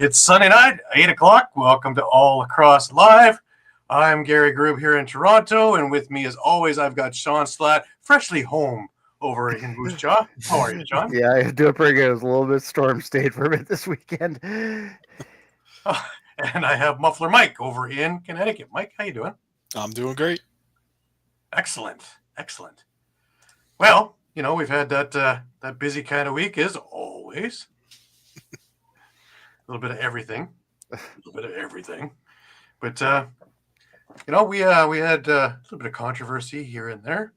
It's Sunday night, 8 o'clock. Welcome to All Lacrosse Live. I'm Gary Groob here in Toronto, and with me, as always, I've got Shawn Slaght, freshly home over in Moose Jaw. How are you, Shawn? Yeah, I do it pretty good. It was a little bit storm stayed for a bit this weekend. And I have Muffler Mike over in Connecticut. Mike, how you doing? I'm doing great. Excellent. Well, we've had that busy kind of week, as always. A little bit of everything. But, we had a little bit of controversy here and there.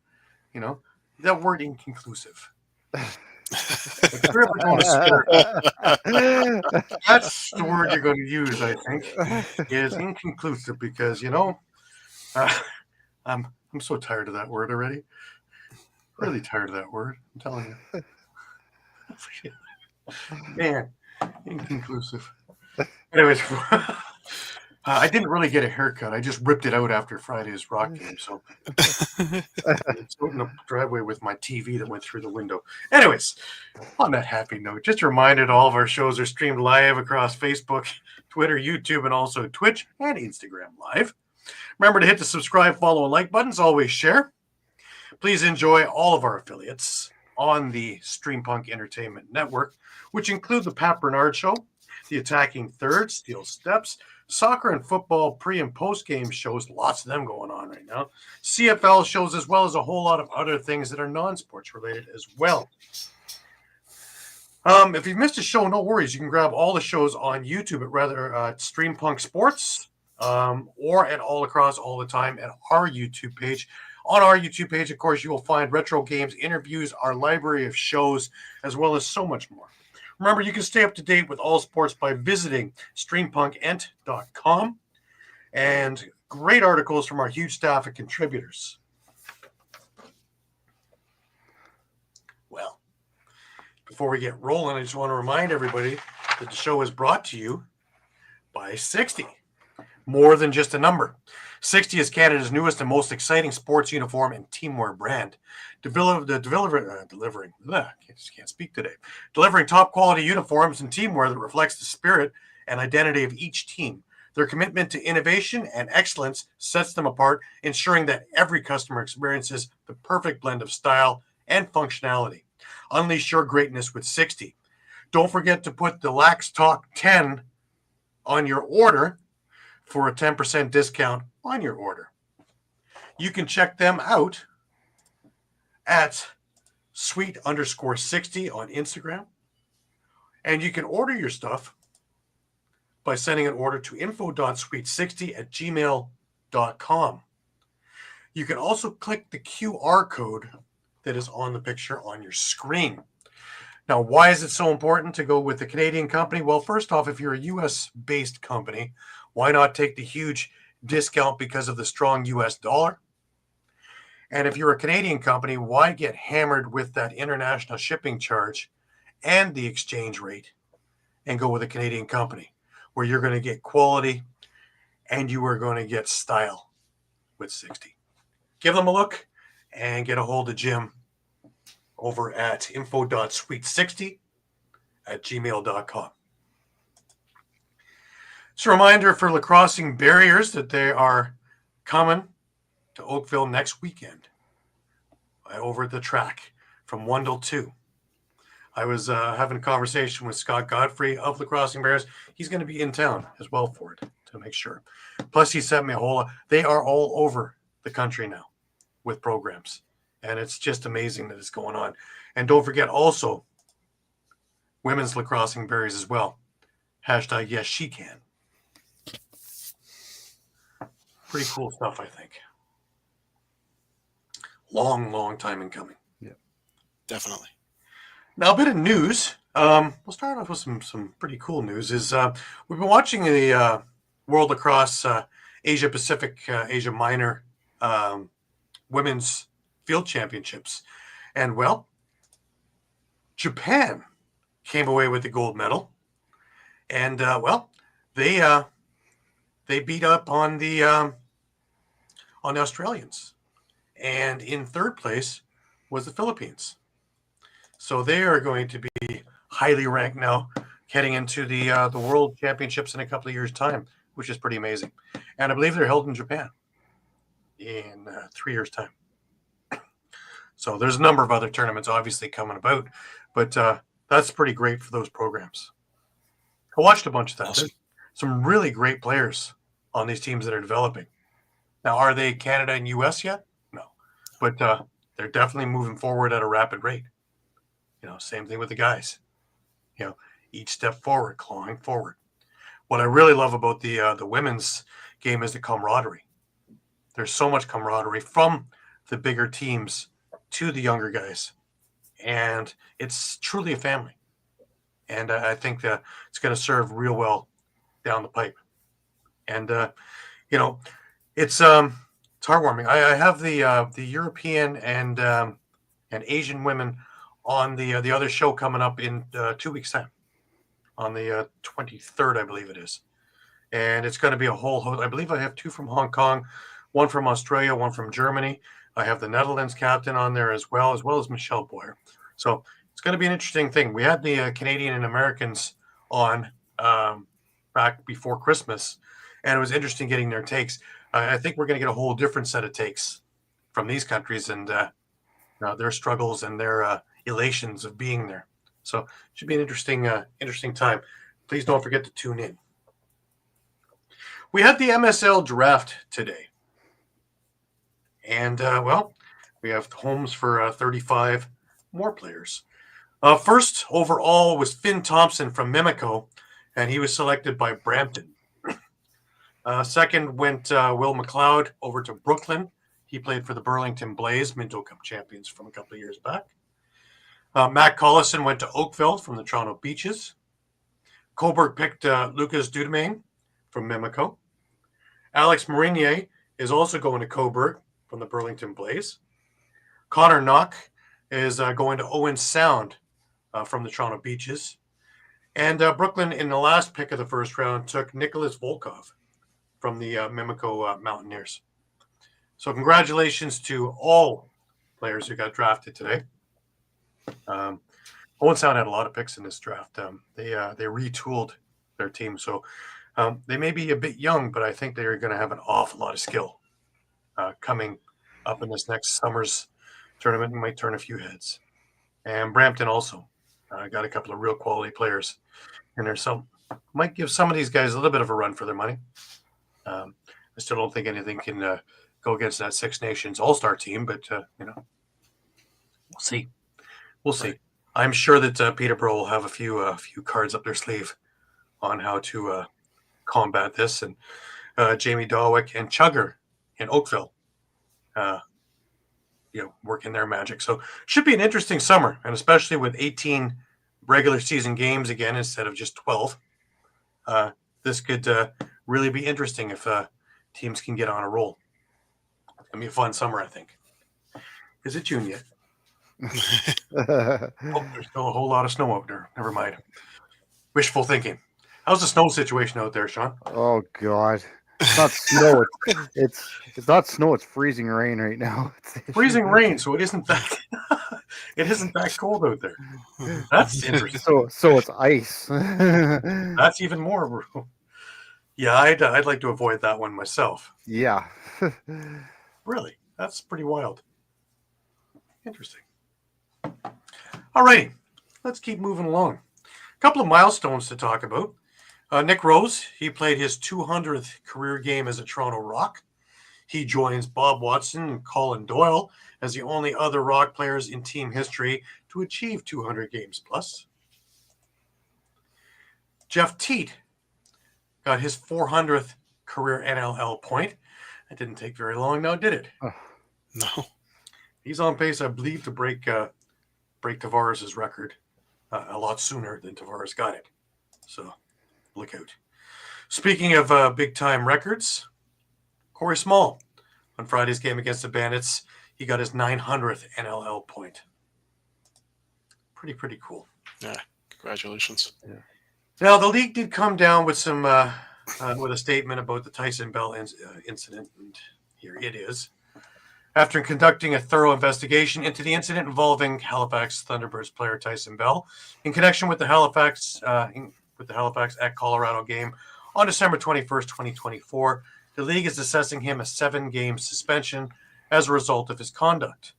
That word inconclusive. If you're ever going to that's the word you're going to use, I think, is inconclusive, because, I'm so tired of that word already. Really tired of that word, I'm telling you. Man, inconclusive. Anyways, I didn't really get a haircut. I just ripped it out after Friday's Rock game. So it's out in the driveway with my TV that went through the window. Anyways, on that happy note, just a reminder, all of our shows are streamed live across Facebook, Twitter, YouTube, and also Twitch and Instagram Live. Remember to hit the subscribe, follow, and like buttons. Always share. Please enjoy all of our affiliates on the Streampunk Entertainment Network, which include the Pat Bernard Show, the Attacking Third, Steel Steps, soccer and football pre- and post-game shows, lots of them going on right now, CFL shows, as well as a whole lot of other things that are non-sports related as well. If you've missed a show, no worries. You can grab all the shows on YouTube at Streampunk Sports or at All Across All the Time at our YouTube page. On our YouTube page, of course, you will find retro games, interviews, our library of shows, as well as so much more. Remember, you can stay up to date with all sports by visiting streampunkentertainment.com, and great articles from our huge staff of contributors. Well, before we get rolling, I just want to remind everybody that the show is brought to you by 60. More than just a number. 60 is Canada's newest and most exciting sports uniform and teamwear brand. Delivering top quality uniforms and teamwear that reflects the spirit and identity of each team. Their commitment to innovation and excellence sets them apart, ensuring that every customer experiences the perfect blend of style and functionality. Unleash your greatness with 60. Don't forget to put the Lax Talk 10 on your order for a 10% discount on your order. You can check them out at sweet_60 on Instagram. And you can order your stuff by sending an order to info.sweet60@gmail.com. You can also click the QR code that is on the picture on your screen. Now, why is it so important to go with the Canadian company? Well, first off, if you're a U.S.-based company, why not take the huge discount because of the strong U.S. dollar? And if you're a Canadian company, why get hammered with that international shipping charge and the exchange rate and go with a Canadian company where you're going to get quality and you are going to get style with 60? Give them a look and get a hold of Jim over at info.sweet60@gmail.com. It's a reminder for lacrossing barriers that they are coming to Oakville next weekend over at the track from 1 till 2. I was having a conversation with Scott Godfrey of Lacrossing Bears. He's going to be in town as well for it, to make sure. Plus, he sent me a whole lot. They are all over the country now with programs, and it's just amazing that it's going on. And don't forget also women's lacrossing berries as well. #YesSheCan. Pretty cool stuff, I think. Long time in coming. Yeah, definitely. Now, a bit of news. We'll start off with some pretty cool news. We've been watching the World Lacrosse Asia Pacific, Asia Minor Women's Field Championships. And, well, Japan came away with the gold medal. And, they beat up on the Australians. And in third place was the Philippines. So they are going to be highly ranked now heading into the World Championships in a couple of years' time, which is pretty amazing. And I believe they're held in Japan in 3 years' time. So there's a number of other tournaments obviously coming about, but that's pretty great for those programs. I watched a bunch of that. Awesome. There's some really great players on these teams that are developing. Now, are they Canada and U.S. yet? No. But they're definitely moving forward at a rapid rate. Same thing with the guys. Each step forward, clawing forward. What I really love about the women's game is the camaraderie. There's so much camaraderie from the bigger teams to the younger guys. And it's truly a family. And I think that it's going to serve real well down the pipe. And, it's heartwarming. I have the European and Asian women on the other show coming up in 2 weeks' time, on the 23rd, I believe it is. And it's going to be a whole host. I believe I have 2 from Hong Kong, 1 from Australia, 1 from Germany. I have the Netherlands captain on there as well as Michelle Boyer. So it's going to be an interesting thing. We had the Canadian and Americans on back before Christmas, and it was interesting getting their takes. I think we're going to get a whole different set of takes from these countries and their struggles and their elations of being there. So it should be an interesting time. Please don't forget to tune in. We had the MSL draft today. And, we have homes for 35 more players. First overall was Finn Thompson from Mimico, and he was selected by Brampton. Second went Will McLeod over to Brooklyn. He played for the Burlington Blaze, Minto Cup champions from a couple of years back. Matt Collison went to Oakville from the Toronto Beaches. Coburg picked Lucas Dudemain from Mimico. Alex Marinier is also going to Coburg from the Burlington Blaze. Connor Knock is going to Owen Sound from the Toronto Beaches. And Brooklyn, in the last pick of the first round, took Nicholas Volkov from the Mimico Mountaineers. So congratulations to all players who got drafted today. Owen Sound had a lot of picks in this draft. They retooled their team. So they may be a bit young, but I think they're going to have an awful lot of skill coming up in this next summer's tournament and might turn a few heads. And Brampton also got a couple of real quality players in there. So might give some of these guys a little bit of a run for their money. I still don't think anything can go against that Six Nations All-Star team, but, we'll see. We'll see. Right. I'm sure that Peterborough will have a few cards up their sleeve on how to combat this. And Jamie Dawick and Chugger in Oakville, working their magic. So it should be an interesting summer, and especially with 18 regular season games again instead of just 12. This could really be interesting if teams can get on a roll. It's going to be a fun summer, I think. Is it June yet? There's still a whole lot of snow out there. Never mind. Wishful thinking. How's the snow situation out there, Shawn? Oh God, it's not snow. It's not snow. It's freezing rain right now. Freezing rain, so it isn't that cold out there. That's interesting. So it's ice. That's even more. Yeah, I'd like to avoid that one myself. Yeah. Really, that's pretty wild. Interesting. All right, let's keep moving along. A couple of milestones to talk about. Nick Rose, he played his 200th career game as a Toronto Rock. He joins Bob Watson and Colin Doyle as the only other Rock players in team history to achieve 200 games plus. Jeff Teat got his 400th career NLL point. That didn't take very long now, did it? No. He's on pace, I believe, to break Tavares' record a lot sooner than Tavares got it. So look out. Speaking of big-time records, Corey Small, on Friday's game against the Bandits, he got his 900th NLL point. Pretty cool. Yeah, congratulations. Yeah. Now, the league did come down with some with a statement about the Tyson Bell incident, and here it is. After conducting a thorough investigation into the incident involving Halifax Thunderbirds player Tyson Bell in connection with the Halifax at Colorado game on December 21st, 2024, the league is assessing him a 7-game suspension as a result of his conduct.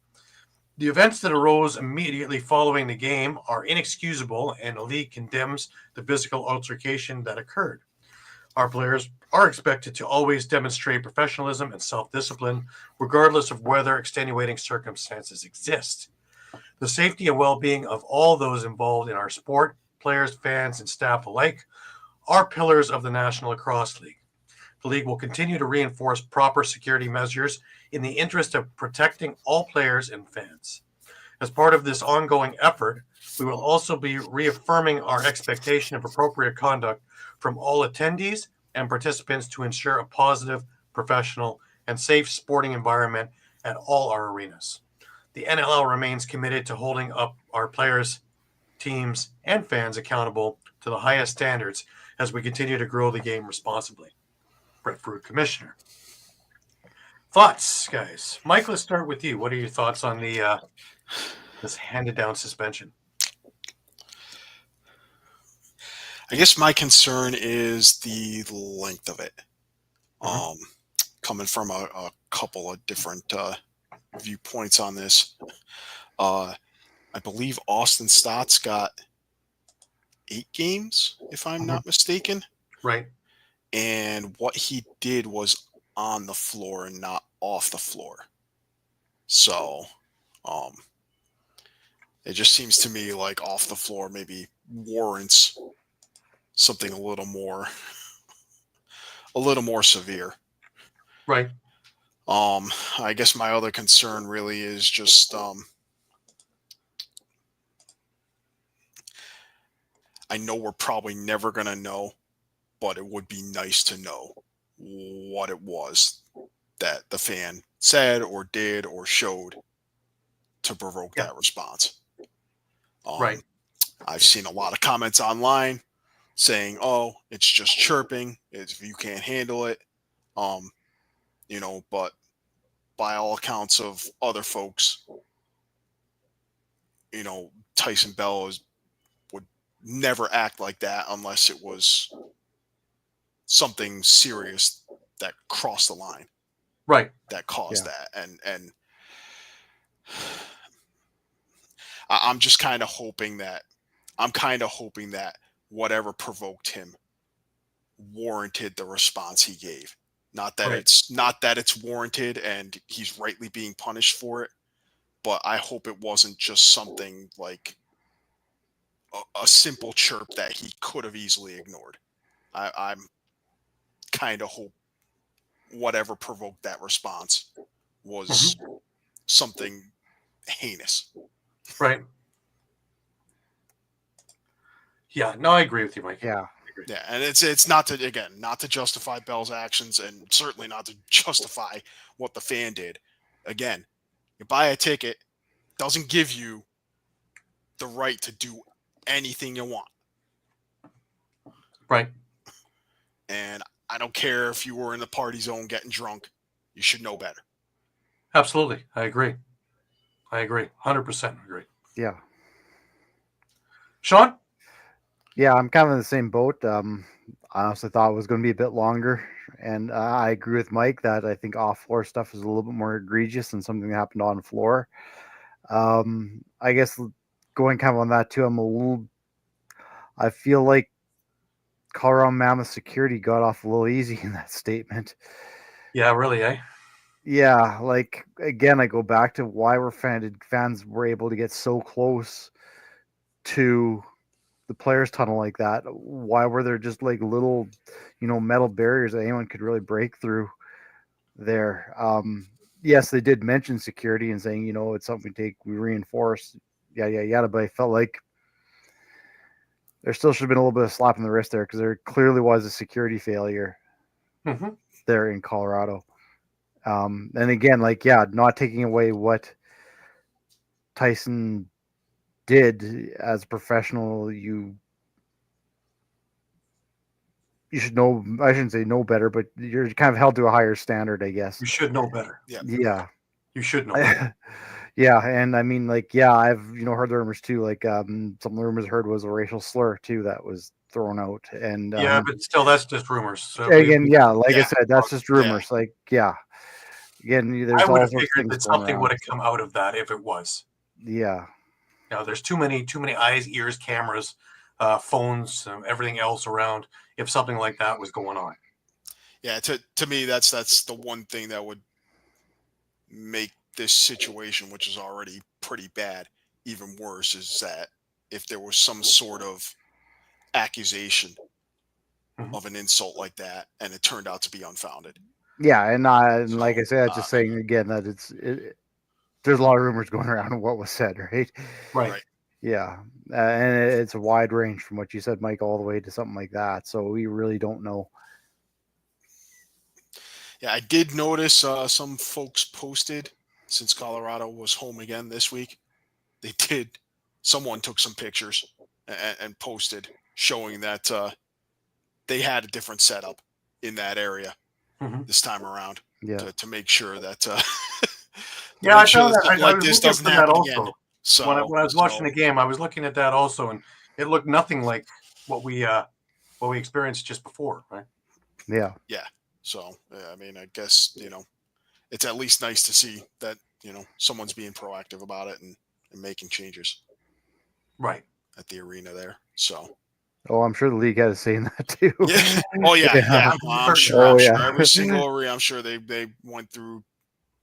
The events that arose immediately following the game are inexcusable, and the league condemns the physical altercation that occurred. Our players are expected to always demonstrate professionalism and self-discipline, regardless of whether extenuating circumstances exist. The safety and well-being of all those involved in our sport, players, fans, and staff alike, are pillars of the National Lacrosse League. The league will continue to reinforce proper security measures in the interest of protecting all players and fans. As part of this ongoing effort, we will also be reaffirming our expectation of appropriate conduct from all attendees and participants to ensure a positive, professional, and safe sporting environment at all our arenas. The NLL remains committed to holding up our players, teams, and fans accountable to the highest standards as we continue to grow the game responsibly. Brett Fruit, Commissioner. Thoughts, guys? Mike, let's start with you. What are your thoughts on the this handed-down suspension? I guess my concern is the length of it. Coming from a couple of different viewpoints on this. I believe Austin Stotts got 8 games, if I'm not mistaken. Right. And what he did was on the floor and not off the floor. So it just seems to me like off the floor maybe warrants something a little more severe. Right. I guess my other concern really is just I know we're probably never going to know, but it would be nice to know what it was that the fan said or did or showed to provoke that response. Right. I've seen a lot of comments online saying, "Oh, it's just chirping. If you can't handle it, but by all accounts of other folks, Tyson Bell would never act like that unless it was something serious that crossed the line, right, that caused that." And I'm just kind of hoping that whatever provoked him warranted the response he gave. Not that it's warranted and he's rightly being punished for it, but I hope it wasn't just something like a simple chirp that he could have easily ignored. I'm kind of hope whatever provoked that response was something heinous. Right. Yeah, no, I agree with you, Mike. Yeah. Yeah, and it's not to justify Bell's actions and certainly not to justify what the fan did. Again, you buy a ticket, doesn't give you the right to do anything you want. Right. And I don't care if you were in the party zone getting drunk, you should know better. Absolutely. I agree. 100% agree. Yeah. Shawn? Yeah, I'm kind of in the same boat. I honestly thought it was going to be a bit longer. And I agree with Mike that I think off-floor stuff is a little bit more egregious than something that happened on the floor. I guess going kind of on that too, I feel like Colorado Mammoth security got off a little easy in that statement. Yeah, really, eh? Yeah, like, again, I go back to why fans were able to get so close to the players' tunnel like that. Why were there just like little, metal barriers that anyone could really break through there? Yes, they did mention security and saying, it's something we reinforce, yada. But I felt like there still should have been a little bit of slap in the wrist there because there clearly was a security failure there in Colorado. And again, not taking away what Tyson did as a professional, you should know. I shouldn't say know better, but you're kind of held to a higher standard, I guess. You should know better. Yeah. Yeah. You should know. Yeah, and I mean, like, yeah, I've heard the rumors too. Like, some of the rumors I heard was a racial slur too that was thrown out, and Yeah, but still, that's just rumors. So again, yeah, like I Yeah. said, that's just rumors. Like, yeah, again, I there's would all have sorts of figured things that going something around. would have come out of that if it was. Yeah, There's too many eyes, ears, cameras, phones, everything else around. If something like that was going on, Yeah, to me, that's the one thing that would make this situation, which is already pretty bad, even worse, is that if there was some sort of accusation Mhm. of an insult like that and it turned out to be unfounded. yeah, and So, like I said, just saying again that there's a lot of rumors going around of what was said, right? right? Yeah, and it's a wide range from what you said, Mike, all the way to something like that. So we really don't know. Yeah, I did notice some folks posted since Colorado was home again this week. Someone took some pictures and posted showing that they had a different setup in that area Mm-hmm. this time around Yeah, to make sure that Yeah, I sure found that that. something I like was this looking doesn't for that happen again. also. So When I was watching the game, I was looking at that also, and it looked nothing like what we experienced just before, right? yeah, yeah. So I mean, I guess it's at least nice to see that someone's being proactive about it and making changes Right. at the arena there. So oh, I'm sure the league had a say in that too. yeah. Oh yeah, yeah. I'm sure. Oh, I'm yeah. sure every single arena. I'm sure they went through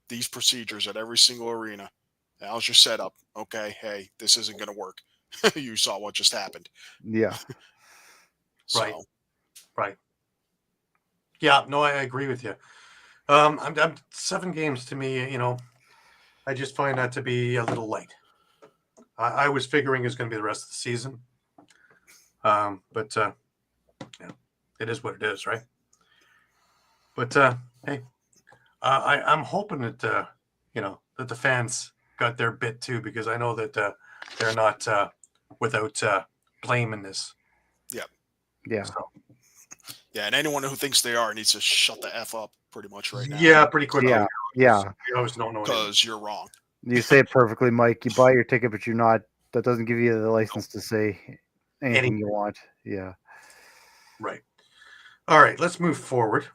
these procedures at every single arena. How's your setup? Okay, hey, this isn't going to work. You saw what just happened. Yeah, So Right. Right. Yeah. No, I agree with you. I'm 7 games to me. I just find that to be a little light. I was figuring it was going to be the rest of the season, but yeah, it is what it is, right? But hey, I'm hoping that that the fans got their bit too, because I know that they're not without blame in this. yeah. So, yeah, and anyone who thinks they are needs to shut the f up pretty much right now. yeah, pretty quickly. Yeah, yeah. You always don't know anything. Because you're wrong. You say it perfectly, Mike. You buy your ticket, but you're not. That doesn't give you the license to say anything you want. Yeah. Right. All right, let's move forward.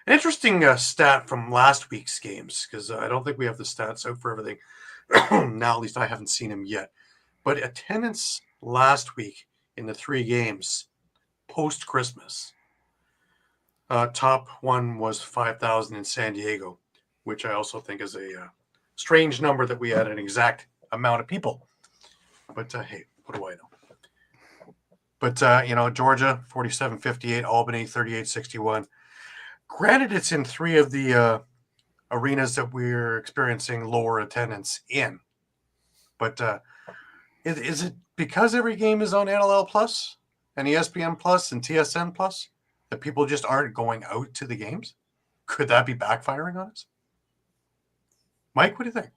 An interesting stat from last week's games, because I don't think we have the stats out for everything. Now, at least I haven't seen them yet. But attendance last week in the 3 games post-Christmas, top one was 5,000 in San Diego, which I also think is a strange number that we had an exact amount of people. But hey, what do I know? But, Georgia, 47-58, Albany, 38-61. Granted, it's in 3 of the arenas that we're experiencing lower attendance in. But is it because every game is on NLL Plus and ESPN Plus and TSN Plus that people just aren't going out to the games? Could that be backfiring on us? Mike, what do you think?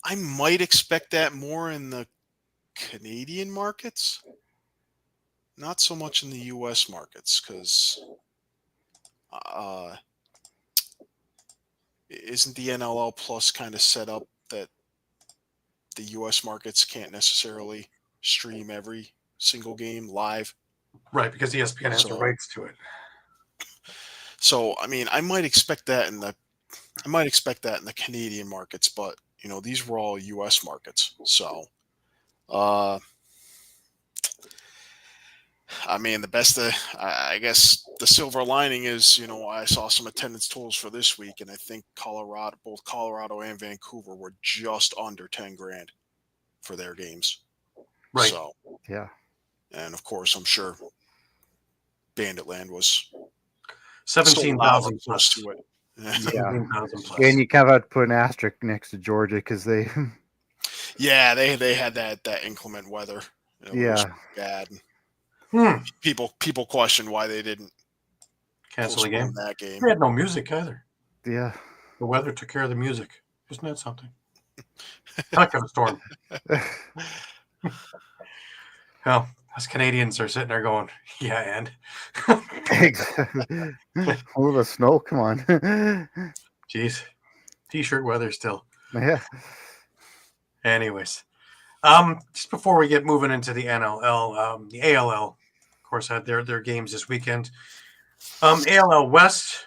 I might expect that more in the Canadian markets, not so much in the U.S. markets, because isn't the NLL Plus kind of set up that the U.S. markets can't necessarily stream every single game live? Right, because ESPN has the So- rights to it. So, I mean, I might expect that in the Canadian markets, but these were all U.S. markets. So, I mean, I guess the silver lining is, I saw some attendance totals for this week, and I think both Colorado and Vancouver were just under 10 grand for their games. Right. So, Yeah. and of course, I'm sure Banditland was 17,000 sold out plus. to it. Yeah. 17,000 plus. And you kind of have to put an asterisk next to Georgia because they. Yeah, they had that inclement weather. It was bad. People questioned why they didn't Cancel the postpone game. that game. We had no music either. Yeah. The weather took care of the music. Isn't that something? Heck of a storm. Well, us Canadians are sitting there going, yeah, and Oh, the snow! Come on. jeez. T-shirt weather still. Yeah. Anyways, just before we get moving into the NLL, the ALL, of course, had their games this weekend. ALL West.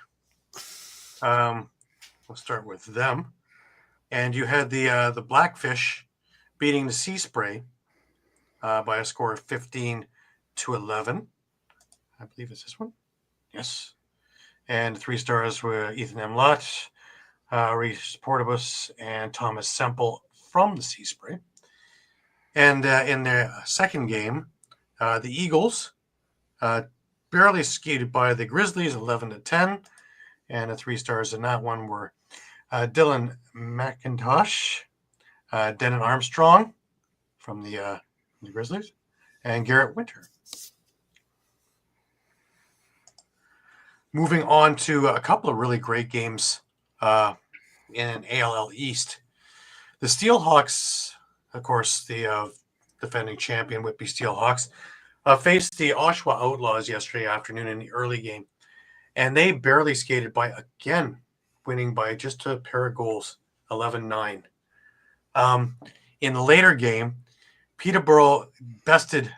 We'll start with them, and you had the Blackfish beating the Sea Spray by a score of 15-11. I believe it's this one. Yes. And 3 stars were Ethan M. Lott, Reese Portibus, and Thomas Semple from the Sea Spray. And in their second game, the Eagles barely skated by the Grizzlies 11-10. And the 3 stars in that one were Dylan McIntosh, Denon Armstrong from the Grizzlies, and Garrett Winter. Moving on to a couple of really great games in ALL East. The Steelhawks, of course, the defending champion Whitby Steelhawks, faced the Oshawa Outlaws yesterday afternoon in the early game. And they barely skated by, again, winning by just a pair of goals, 11-9. In the later game, Peterborough bested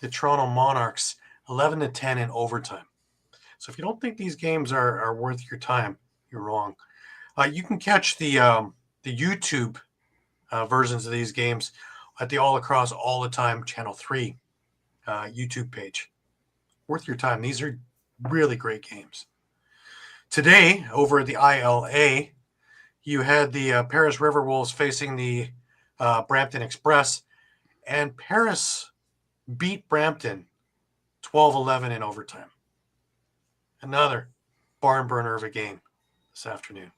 the Toronto Monarchs 11-10 in overtime. So if you don't think these games are worth your time, you're wrong. You can catch the YouTube versions of these games at the Lacrosse All the Time Channel 3 YouTube page. Worth your time. These are really great games. Today, over at the ILA, you had the Paris River Wolves facing the Brampton Express, and Paris beat Brampton 12-11 in overtime. Another barn burner of a game this afternoon.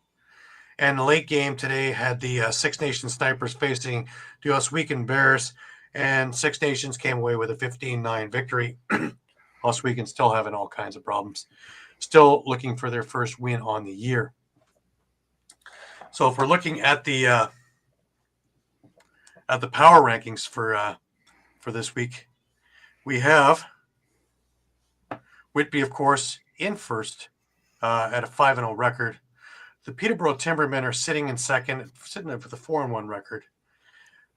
And the late game today had the Six Nations Snipers facing the Oswego Bears, and Six Nations came away with a 15-9 victory. Oswego still having all kinds of problems. Still looking for their first win on the year. So if we're looking at the power rankings for this week, we have Whitby, of course, in first at a 5-0 record. The Peterborough Timbermen are sitting in second, sitting there with a 4-1 record.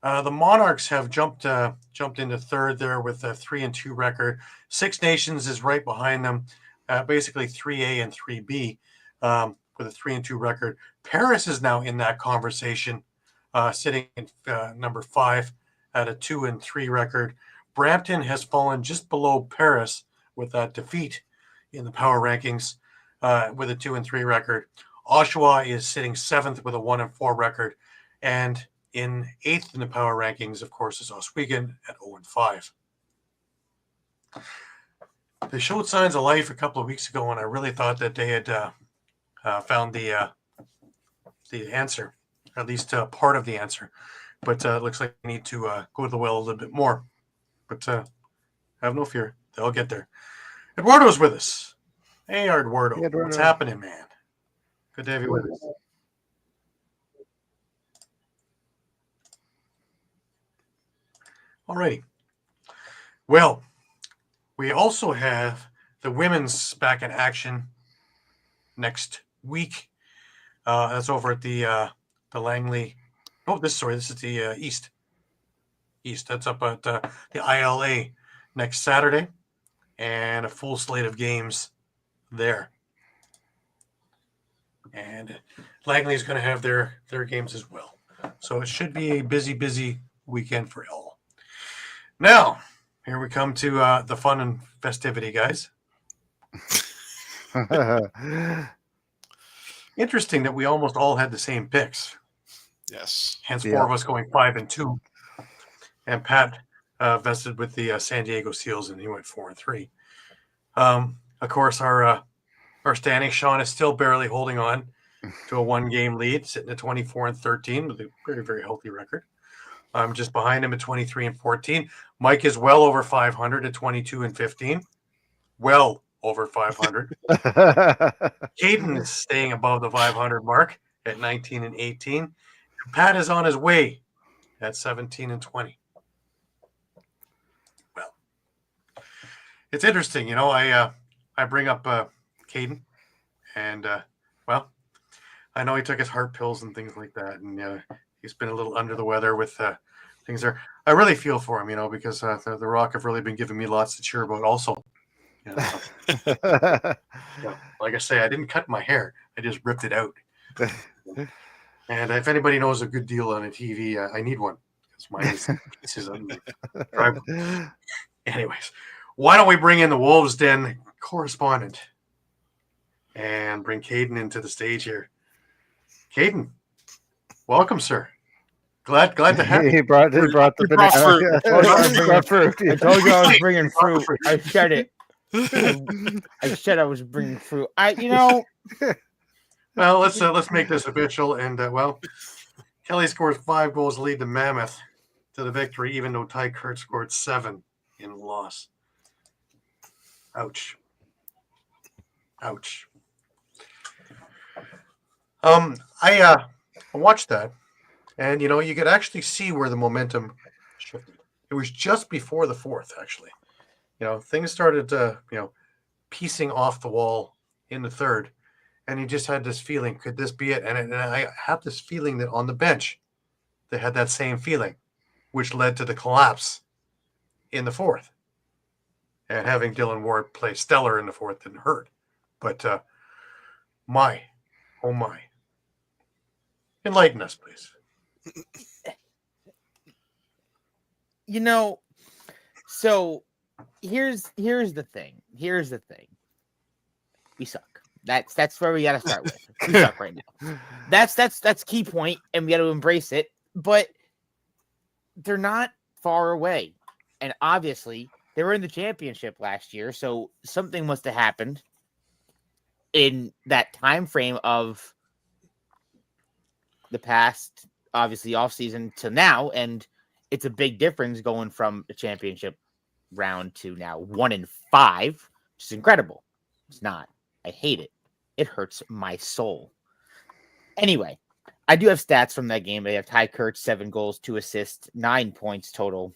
The Monarchs have jumped into third there with a 3-2 record. Six Nations is right behind them, basically 3A and 3B with a 3-2 record. Paris is now in that conversation, sitting in number 5 at a 2-3 record. Brampton has fallen just below Paris with that defeat in the power rankings with a 2-3 record. Oshawa is sitting 7th with a 1-4 record, and in 8th in the power rankings, of course, is Oswego at 0-5. They showed signs of life a couple of weeks ago, and I really thought that they had found the answer, at least part of the answer. But it looks like they need to go to the well a little bit more. But have no fear, they'll get there. Eduardo's with us. Hey, Eduardo, Hey, Eduardo. What's happening, man? Good to have you with us. Alrighty. Well, we also have the women's back in action next week. That's over at the Langley. Oh, this is the East. That's up at the ILA next Saturday, and a full slate of games there. And Langley is going to have their games as well. So it should be a busy weekend for all. Now, here we come to the fun and festivity, guys. Interesting that we almost all had the same picks. Yes. Hence, 4 of us going 5-2. And Pat vested with the San Diego Seals, and he went 4-3. Of course, our standing, Shawn is still barely holding on to a 1-game lead, sitting at 24-13 with a very, very healthy record. I'm just behind him at 23-14. Mike is well over 500 at 22-15. Well over 500. Caden is staying above the 500 mark at 19-18. Pat is on his way at 17-20. Well, it's interesting, I bring up Caden, and I know he took his heart pills and things like that, and he's been a little under the weather with things there. I really feel for him, because the Rock have really been giving me lots to cheer about. Also, like I say, I didn't cut my hair; I just ripped it out. And if anybody knows a good deal on a TV, I need one because mine is pieces on the driveway. Anyways, why don't we bring in the Wolves Den correspondent and bring Caden into the stage here? Caden, welcome, sir. Glad to have you. He brought the banana. I told you I was bringing fruit. I said it. I said I was bringing fruit. Well, let's make this official. And Kelly scores 5 goals to lead the Mammoth to the victory, even though Ty Kurt scored 7 in the loss. Ouch. I watched that, and you could actually see where the momentum shifted. It was just before the fourth, actually. Things started piecing off the wall in the third, and you just had this feeling, could this be it? And I had this feeling that on the bench, they had that same feeling, which led to the collapse in the fourth. And having Dylan Ward play stellar in the fourth didn't hurt. But my. Enlighten us, please. So here's the thing. We suck. That's where we gotta start with. We suck right now. That's key point, and we gotta embrace it. But they're not far away. And obviously they were in the championship last year, so something must have happened in that time frame of the past, obviously, off season to now, and it's a big difference going from the championship round to now 1-5, which is incredible. It's not. I hate it. It hurts my soul. Anyway, I do have stats from that game. They have Ty Kurt, 7 goals, 2 assists, 9 points total.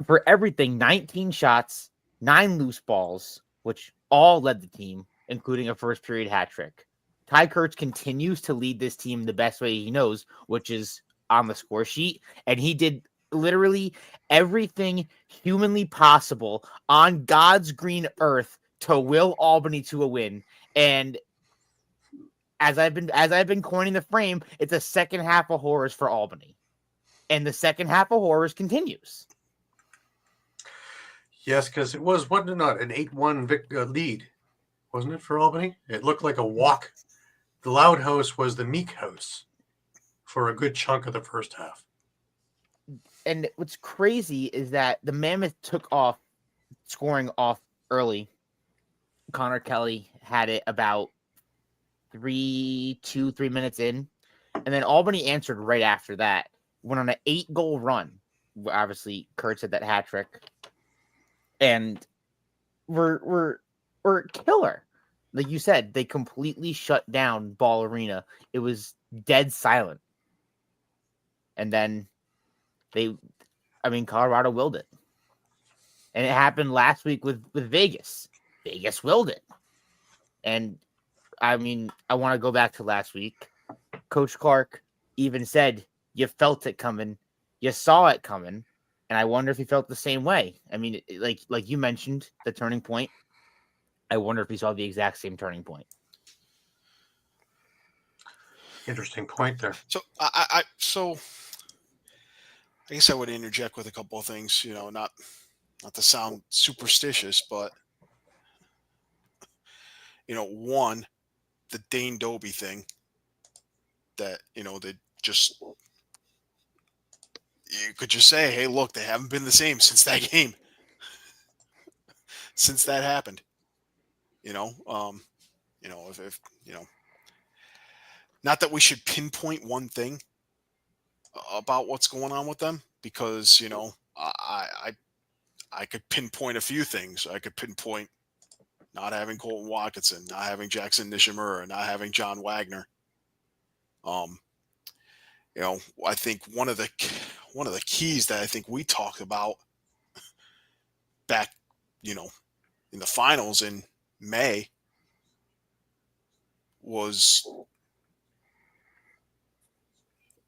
For everything, 19 shots, 9 loose balls, which all led the team, including a first period hat trick. Ty Kurtz continues to lead this team the best way he knows, which is on the score sheet. And he did literally everything humanly possible on God's green earth to will Albany to a win. And as I've been coining the frame, it's a second half of horrors for Albany. And the second half of horrors continues. Yes, because it was, wasn't it not, an 8-1 lead, wasn't it, for Albany? It looked like a walk. The Loud House was the Meek House for a good chunk of the first half. And what's crazy is that the Mammoth took off, scoring off early. Connor Kelly had it about 3 minutes in. And then Albany answered right after that. Went on an 8-goal run. Obviously, Kurtz had that hat trick. And we're killer. Like you said, they completely shut down Ball Arena. It was dead silent. And then Colorado willed it. And it happened last week with Vegas. Vegas willed it. And I want to go back to last week. Coach Clark even said, you felt it coming. You saw it coming. And I wonder if he felt the same way. Like you mentioned, the turning point. I wonder if he saw the exact same turning point. Interesting point there. So I guess I would interject with a couple of things. Not to sound superstitious, but one, the Dane Doby thing. That they just. You could just say, hey, look, they haven't been the same since that game. Since that happened. If not that we should pinpoint one thing about what's going on with them, because, I could pinpoint a few things. I could pinpoint not having Colton Watkinson, not having Jackson Nishimura, not having John Wagner. I think one of the keys that I think we talked about back, in the finals in May was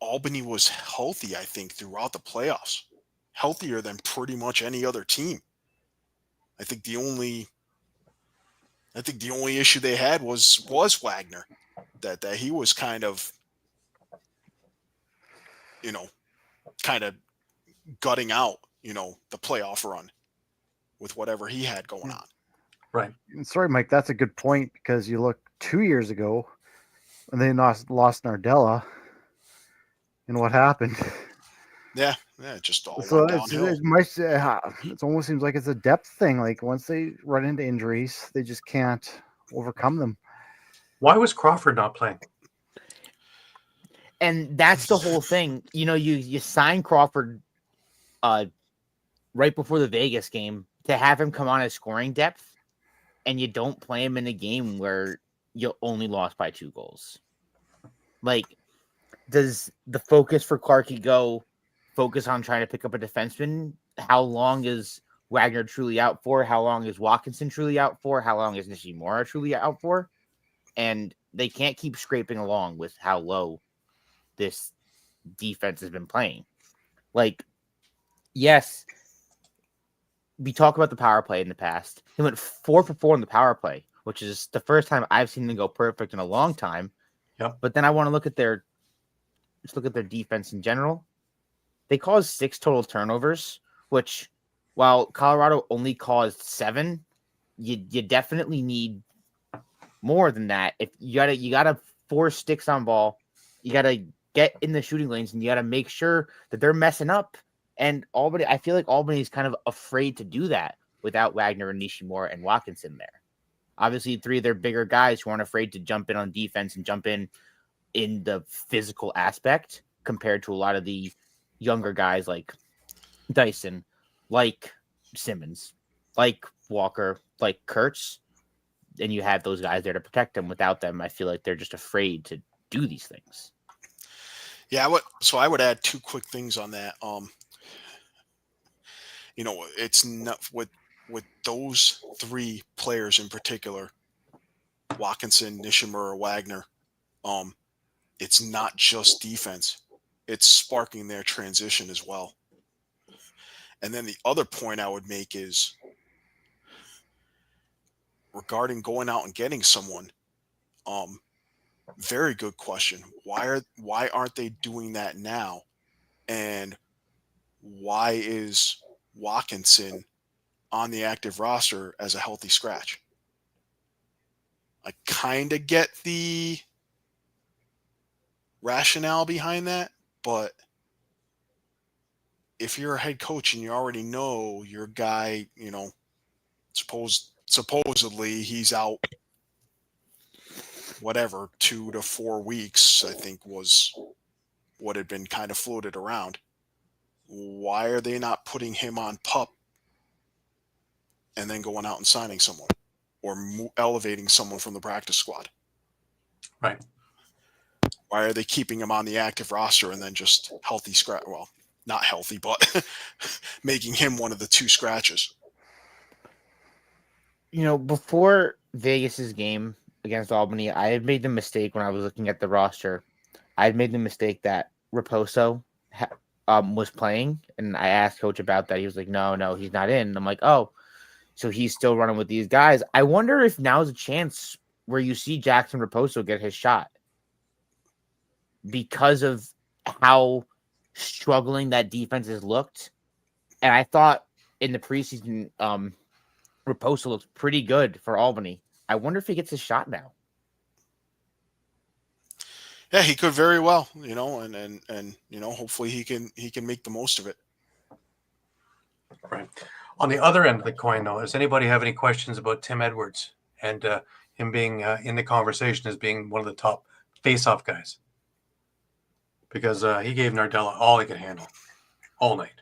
Albany was healthy, I think, throughout the playoffs. Healthier than pretty much any other team. I think the only issue they had was Wagner. That he was kind of gutting out, the playoff run with whatever he had going on. Right. Sorry, Mike, that's a good point, because you look 2 years ago when they lost Nardella, and what happened. Yeah, it just all So went downhill. it almost seems like it's a depth thing. Like, once they run into injuries, they just can't overcome them. Why was Crawford not playing? And that's the whole thing. You sign Crawford right before the Vegas game to have him come on as scoring depth, and you don't play him in a game where you only lost by 2 goals. Like, does the focus for Clarkie go focus on trying to pick up a defenseman? How long is Wagner truly out for? How long is Watkinson truly out for? How long is Nishimura truly out for? And they can't keep scraping along with how low this defense has been playing. Like, yes, we talk about the power play in the past. He went 4 for 4 in the power play, which is the first time I've seen them go perfect in a long time. Yep. But then I want to look at their defense in general. They caused 6 total turnovers, which, while Colorado only caused 7, you definitely need more than that. If you gotta force sticks on ball, you gotta get in the shooting lanes, and you gotta make sure that they're messing up. And I feel like Albany is kind of afraid to do that without Wagner and Nishimura and Watkinson there. Obviously, 3 of their bigger guys who aren't afraid to jump in on defense and jump in the physical aspect, compared to a lot of the younger guys like Dyson, like Simmons, like Walker, like Kurtz. And you have those guys there to protect them. Without them, I feel like they're just afraid to do these things. Yeah, I would add 2 quick things on that. It's not with those 3 players in particular, Watkinson, Nishimura, Wagner. It's not just defense; it's sparking their transition as well. And then the other point I would make is regarding going out and getting someone. Very good question. Why aren't they doing that now? And why is Watkinson on the active roster as a healthy scratch? I kind of get the rationale behind that, but if you're a head coach and you already know your guy, supposedly he's out, whatever, 2 to 4 weeks, I think was what had been kind of floated around. Why are they not putting him on PUP and then going out and signing someone or elevating someone from the practice squad? Right. Why are they keeping him on the active roster and then just healthy scratch? Well, not healthy, but making him one of the 2 scratches. Before Vegas's game against Albany, I had made the mistake when I was looking at the roster. I had made the mistake that Raposo was playing, and I asked Coach about that. He was like, no, he's not in. And I'm like, oh, so he's still running with these guys. I wonder if now's a chance where you see Jackson Raposo get his shot, because of how struggling that defense has looked. And I thought in the preseason, Raposo looked pretty good for Albany. I wonder if he gets his shot now. Yeah, he could very well, and hopefully he can make the most of it. Right. On the other end of the coin, though, does anybody have any questions about Tim Edwards and him being in the conversation as being one of the top face-off guys? Because he gave Nardella all he could handle all night.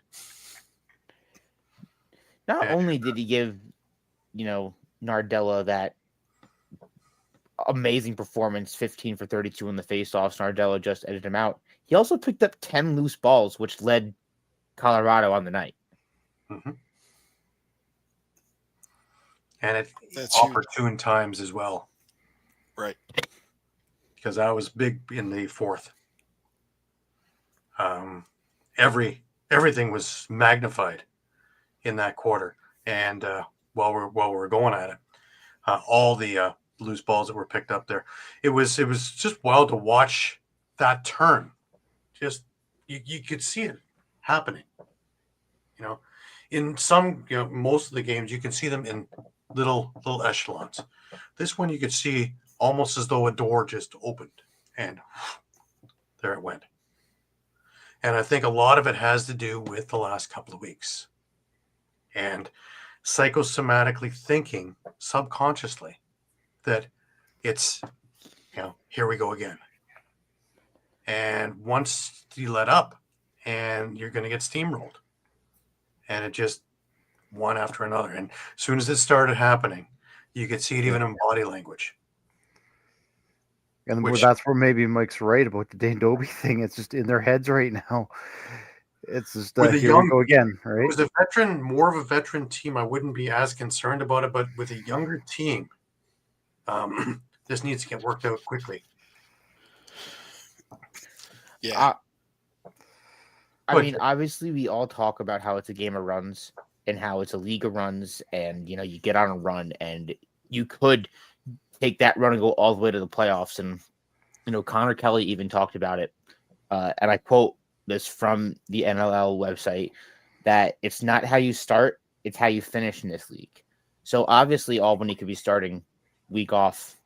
Not only did he give, Nardella that amazing performance, 15 for 32 in the face-offs, Nardella just edited him out. He also picked up 10 loose balls, which led Colorado on the night. Mm-hmm. And That's opportune times as well. Right. Because that was big in the 4th. Everything was magnified in that quarter. And while we're going at it, all the loose balls that were picked up there, it was just wild to watch that turn. Just you could see it happening. In some, most of the games you can see them in little echelons. This one you could see almost as though a door just opened and there it went. And I think a lot of it has to do with the last couple of weeks and psychosomatically thinking subconsciously that it's, here we go again. And once you let up and you're going to get steamrolled, and it just one after another. And as soon as it started happening, you could see it even in body language. And that's where maybe Mike's right about the Dane Dobie thing. It's just in their heads right now. It's just here we go again, right? It was more of a veteran team. I wouldn't be as concerned about it, but with a younger team, this needs to get worked out quickly. Yeah. I mean, obviously, we all talk about how it's a game of runs and how it's a league of runs, and you get on a run, and you could take that run and go all the way to the playoffs. And Connor Kelly even talked about it, and I quote this from the NLL website, that it's not how you start, it's how you finish in this league. So obviously, Albany could be starting week off,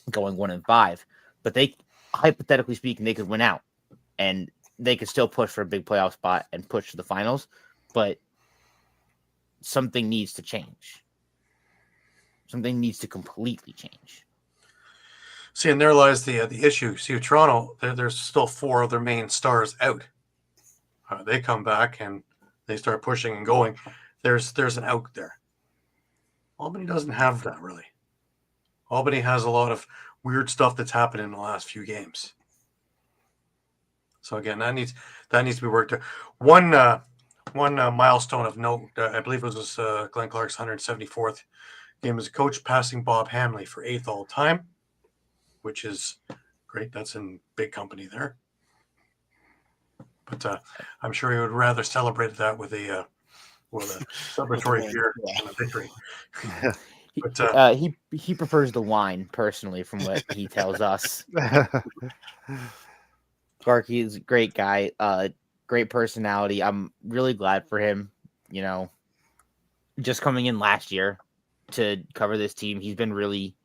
going 1-5, but they, hypothetically speaking, they could win out, and they could still push for a big playoff spot and push to the finals, but something needs to change. Something needs to completely change. See, and there lies the issue. See, with Toronto, there's still 4 other main stars out. They come back and they start pushing and going. There's an out there. Albany doesn't have that, really. Albany has a lot of weird stuff that's happened in the last few games. So again, that needs to be worked out. One milestone of note, I believe it was Glenn Clark's 174th game as a coach, passing Bob Hamley for 8th all time, which is great. That's in big company there. But I'm sure he would rather celebrate that with a celebratory beer and a victory. But he prefers the wine personally, from what he tells us. Clark, he's a great guy, great personality. I'm really glad for him. Just coming in last year to cover this team, he's been really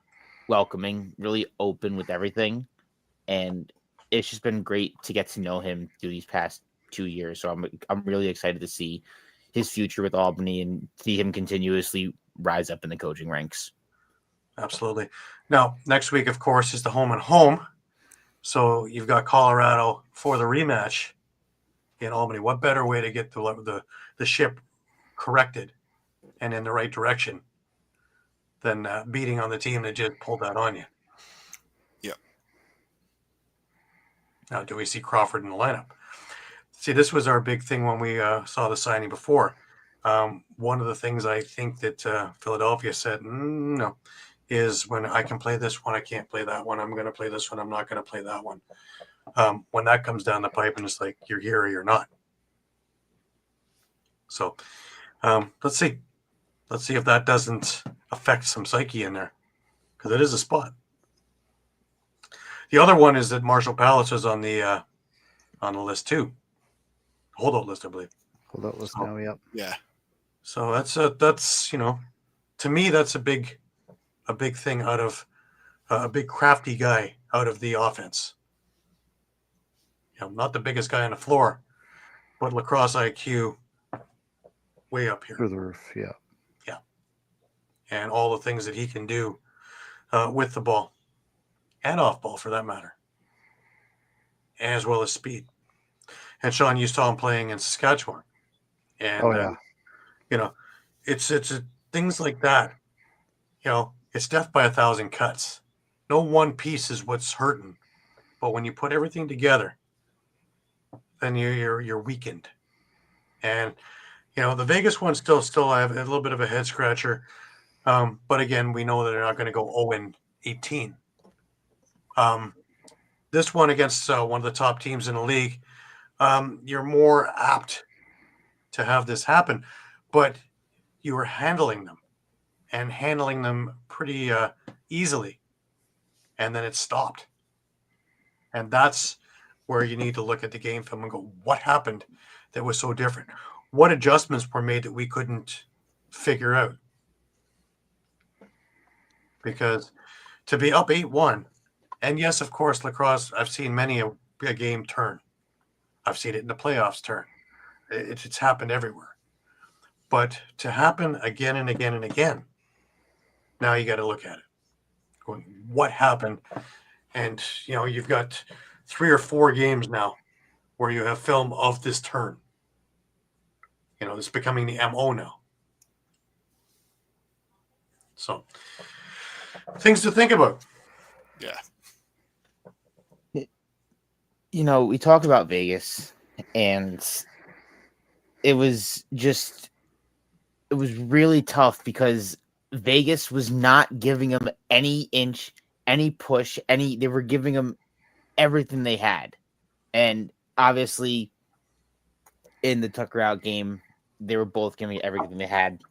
welcoming, really open with everything, and it's just been great to get to know him through these past 2 years. So I'm really excited to see his future with Albany and see him continuously rise up in the coaching ranks. Absolutely. Now, next week, of course, is the home and home. So you've got Colorado for the rematch in Albany. What better way to get the ship corrected and in the right direction than beating on the team that just pulled that on you? Yep. Now, do we see Crawford in the lineup? See, this was our big thing when we saw the signing before. One of the things I think that Philadelphia said, no, is when I can play this one, I can't play that one. I'm going to play this one. I'm not going to play that one. When that comes down the pipe and it's like, you're here or you're not. So let's see. Let's see if that doesn't affect some psyche in there, because it is a spot. The other one is that Marshall Palace is on the list too. Holdout list, I believe. Holdout list now, yep. Yeah. So that's to me, that's a big thing out of a big crafty guy out of the offense. Not the biggest guy on the floor, but lacrosse IQ way up here. Through the roof, yeah. Yeah. And all the things that he can do with the ball and off ball for that matter, as well as speed. And Shawn, you saw him playing in Saskatchewan. And, it's things like that. It's death by 1,000 cuts. No one piece is what's hurting. But when you put everything together, then you're weakened. And, the Vegas one still I have a little bit of a head scratcher. But again, we know that they're not going to go 0-18. This one against one of the top teams in the league, you're more apt to have this happen. But you were handling them and handling them pretty easily. And then it stopped. And that's where you need to look at the game film and go, what happened that was so different? What adjustments were made that we couldn't figure out? Because to be up 8-1, and yes, of course, lacrosse, I've seen many a game turn. I've seen it in the playoffs turn. It's happened everywhere. But to happen again and again and again, now you got to look at it. Going, what happened? And, you've got 3 or 4 games now where you have film of this turn. It's becoming the MO now. So, things to think about. Yeah. We talk about Vegas, and it was really tough because Vegas was not giving them any inch, any push, they were giving them everything they had. And obviously in the Tucker out game, they were both giving everything they had.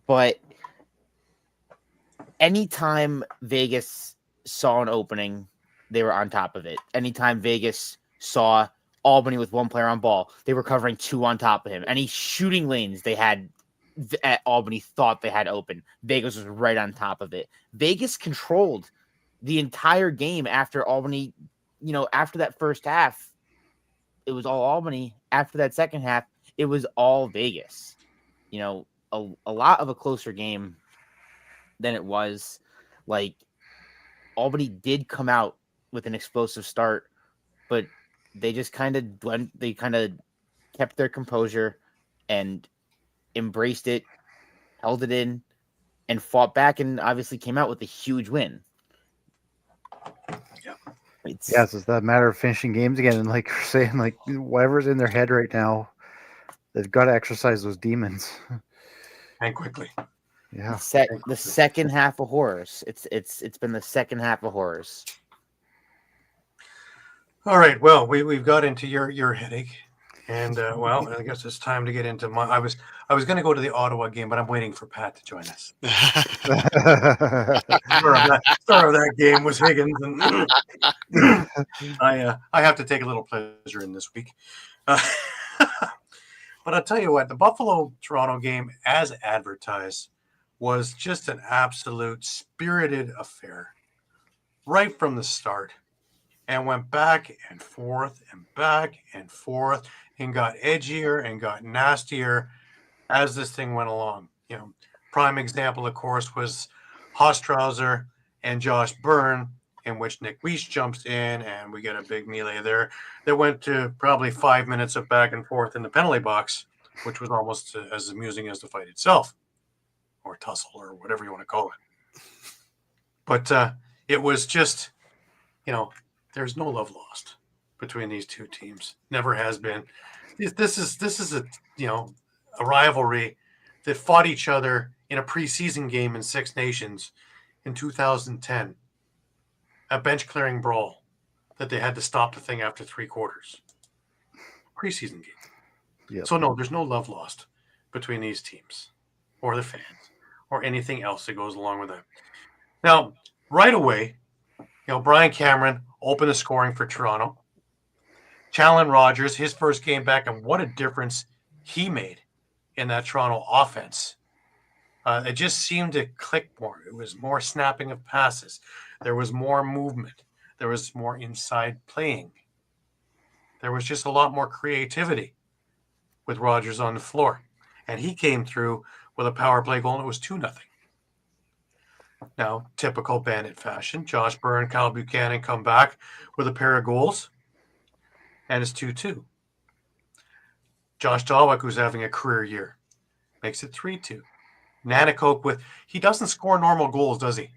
But anytime Vegas saw an opening, they were on top of it. Anytime Vegas saw Albany with 1 player on ball, they were covering 2 on top of him. Any shooting lanes they had at Albany thought they had open, Vegas was right on top of it. Vegas controlled the entire game after Albany, after that first half, it was all Albany. After that second half, it was all Vegas. A lot of a closer game than it was. Like, Albany did come out with an explosive start, but they just kind of kept their composure and embraced it, held it in, and fought back, and obviously came out with a huge win. Yeah. It's that matter of finishing games again, and like you're saying, like whatever's in their head right now, they've got to exercise those demons. And quickly. Yeah. The second half of horrors. It's been the second half of horrors. All right. Well, we've got into your headache, and well, I guess it's time to get into my. I was going to go to the Ottawa game, but I'm waiting for Pat to join us. Star of that game was Higgins, and I have to take a little pleasure in this week. But I'll tell you what, the Buffalo-Toronto game, as advertised, was just an absolute spirited affair right from the start, and went back and forth and got edgier and got nastier as this thing went along. Prime example, of course, was Hostrauser and Josh Byrne, in which Nick Weiss jumps in, and we get a big melee there that went to probably 5 minutes of back and forth in the penalty box, which was almost as amusing as the fight itself, or tussle, or whatever you want to call it. But it was just, there's no love lost between these two teams. Never has been. This is a a rivalry that fought each other in a preseason game in Six Nations in 2010. A bench clearing brawl that they had to stop the thing after 3 quarters. Preseason game. Yep. So no, there's no love lost between these teams or the fans or anything else that goes along with that. Now, right away, Brian Cameron opened the scoring for Toronto. Challen Rogers, his first game back, and what a difference he made in that Toronto offense. It just seemed to click more. It was more snapping of passes. There was more movement. There was more inside playing. There was just a lot more creativity with Rogers on the floor. And he came through with a power play goal, and it was 2-0. Now, typical Bandit fashion, Josh Byrne, Kyle Buchanan come back with a pair of goals, and it's 2-2. Josh Dahlwick, who's having a career year, makes it 3-2. Nanakoke he doesn't score normal goals, does he?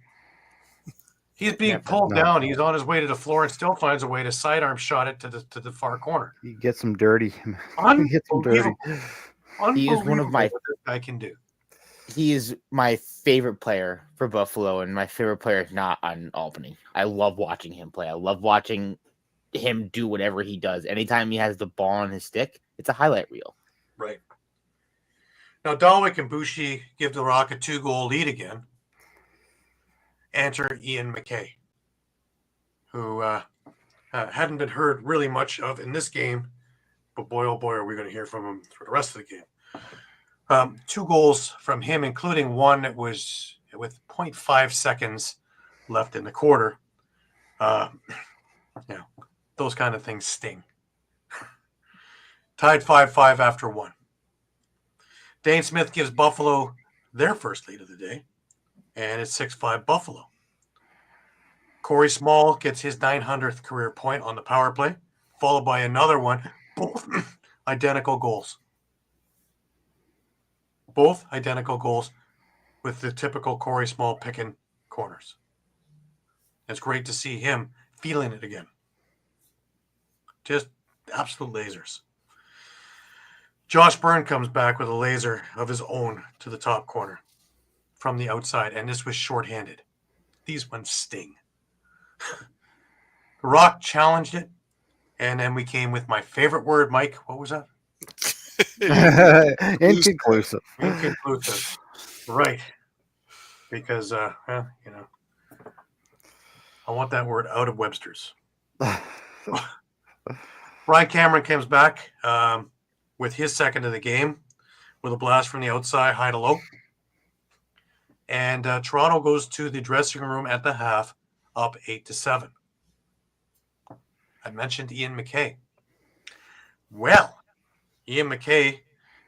He's being pulled down. He's on his way to the floor and still finds a way to sidearm shot it to the far corner. He gets them dirty. He gets them dirty. He is one of my. What this guy can do. He is my favorite player for Buffalo, and my favorite player is not on Albany. I love watching him play. I love watching him do whatever he does. Anytime he has the ball on his stick, it's a highlight reel. Right. Now, Dalwick and Bushi give the Rock a 2-goal lead again. Enter Ian McKay, who hadn't been heard really much of in this game, but boy, oh boy, are we going to hear from him for the rest of the game. 2 goals from him, including one that was with 0.5 seconds left in the quarter. Those kind of things sting. Tied 5-5 after 1. Dane Smith gives Buffalo their first lead of the day, and it's 6-5 Buffalo. Corey Small gets his 900th career point on the power play, followed by another one. Both identical goals. Both identical goals with the typical Corey Small picking corners. It's great to see him feeling it again. Just absolute lasers. Josh Byrne comes back with a laser of his own to the top corner from the outside, and this was shorthanded. These ones sting. The Rock challenged it, and then we came with my favorite word, Mike. What was that? Inconclusive. Inconclusive. Right. Because, I want that word out of Webster's. Brian Cameron comes back with his second of the game with a blast from the outside, high to low. And Toronto goes to the dressing room at the half, up 8-7. I mentioned Ian McKay. Well, Ian McKay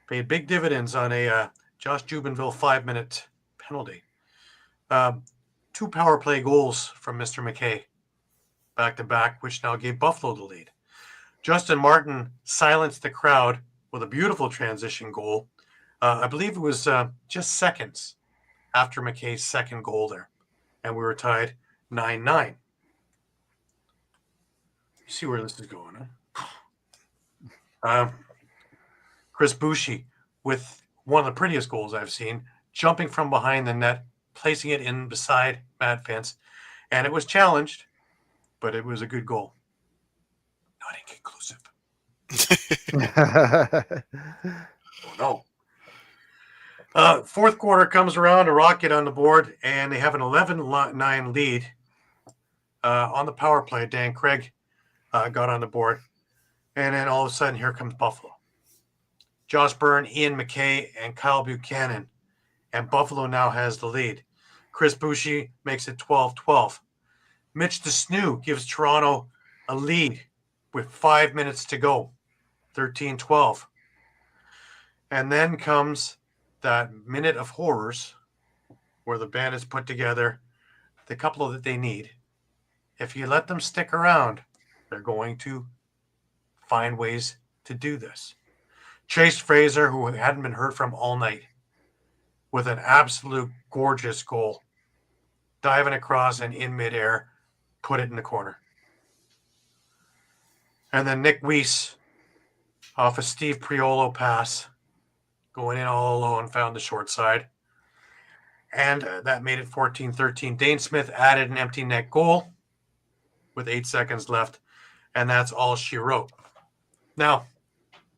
paid big dividends on a Josh Jubenville 5-minute penalty. 2 power play goals from Mr. McKay back-to-back, which now gave Buffalo the lead. Justin Martin silenced the crowd with a beautiful transition goal. I believe it was just seconds after McKay's second goal there. And we were tied 9-9. You see where this is going, huh? Chris Bushi with one of the prettiest goals I've seen, jumping from behind the net, placing it in beside Matt Fence. And it was challenged, but it was a good goal. Not inconclusive. Oh, no. Fourth quarter comes around, a Rocket on the board, and they have an 11-9 lead on the power play. Dan Craig got on the board. And then all of a sudden, here comes Buffalo. Josh Byrne, Ian McKay, and Kyle Buchanan. And Buffalo now has the lead. Chris Bushi makes it 12-12. Mitch DeSnoo gives Toronto a lead with 5 minutes to go, 13-12. And then comes that minute of horrors where the Bandits put together the couple that they need. If you let them stick around, they're going to find ways to do this. Chase Fraser, who hadn't been heard from all night, with an absolute gorgeous goal, diving across and in midair, put it in the corner. And then Nick Weiss, off a Steve Priolo pass, going in all alone, found the short side. And that made it 14-13. Dane Smith added an empty net goal with 8 seconds left, and that's all she wrote. Now,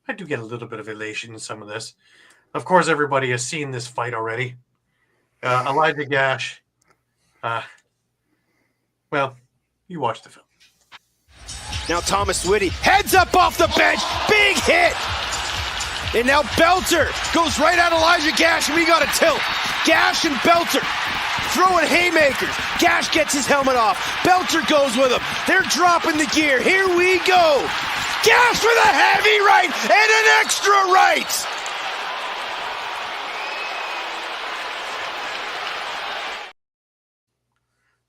I do get a little bit of elation in some of this. Of course, everybody has seen this fight already. Elijah Gash, well, you watched the film. Now Thomas Whitty heads up off the bench, big hit. And now Belter goes right at Elijah Gash, and we got a tilt. Gash and Belter throwing haymakers. Gash gets his helmet off. Belter goes with him. They're dropping the gear. Here we go. Gash with a heavy right and an extra right.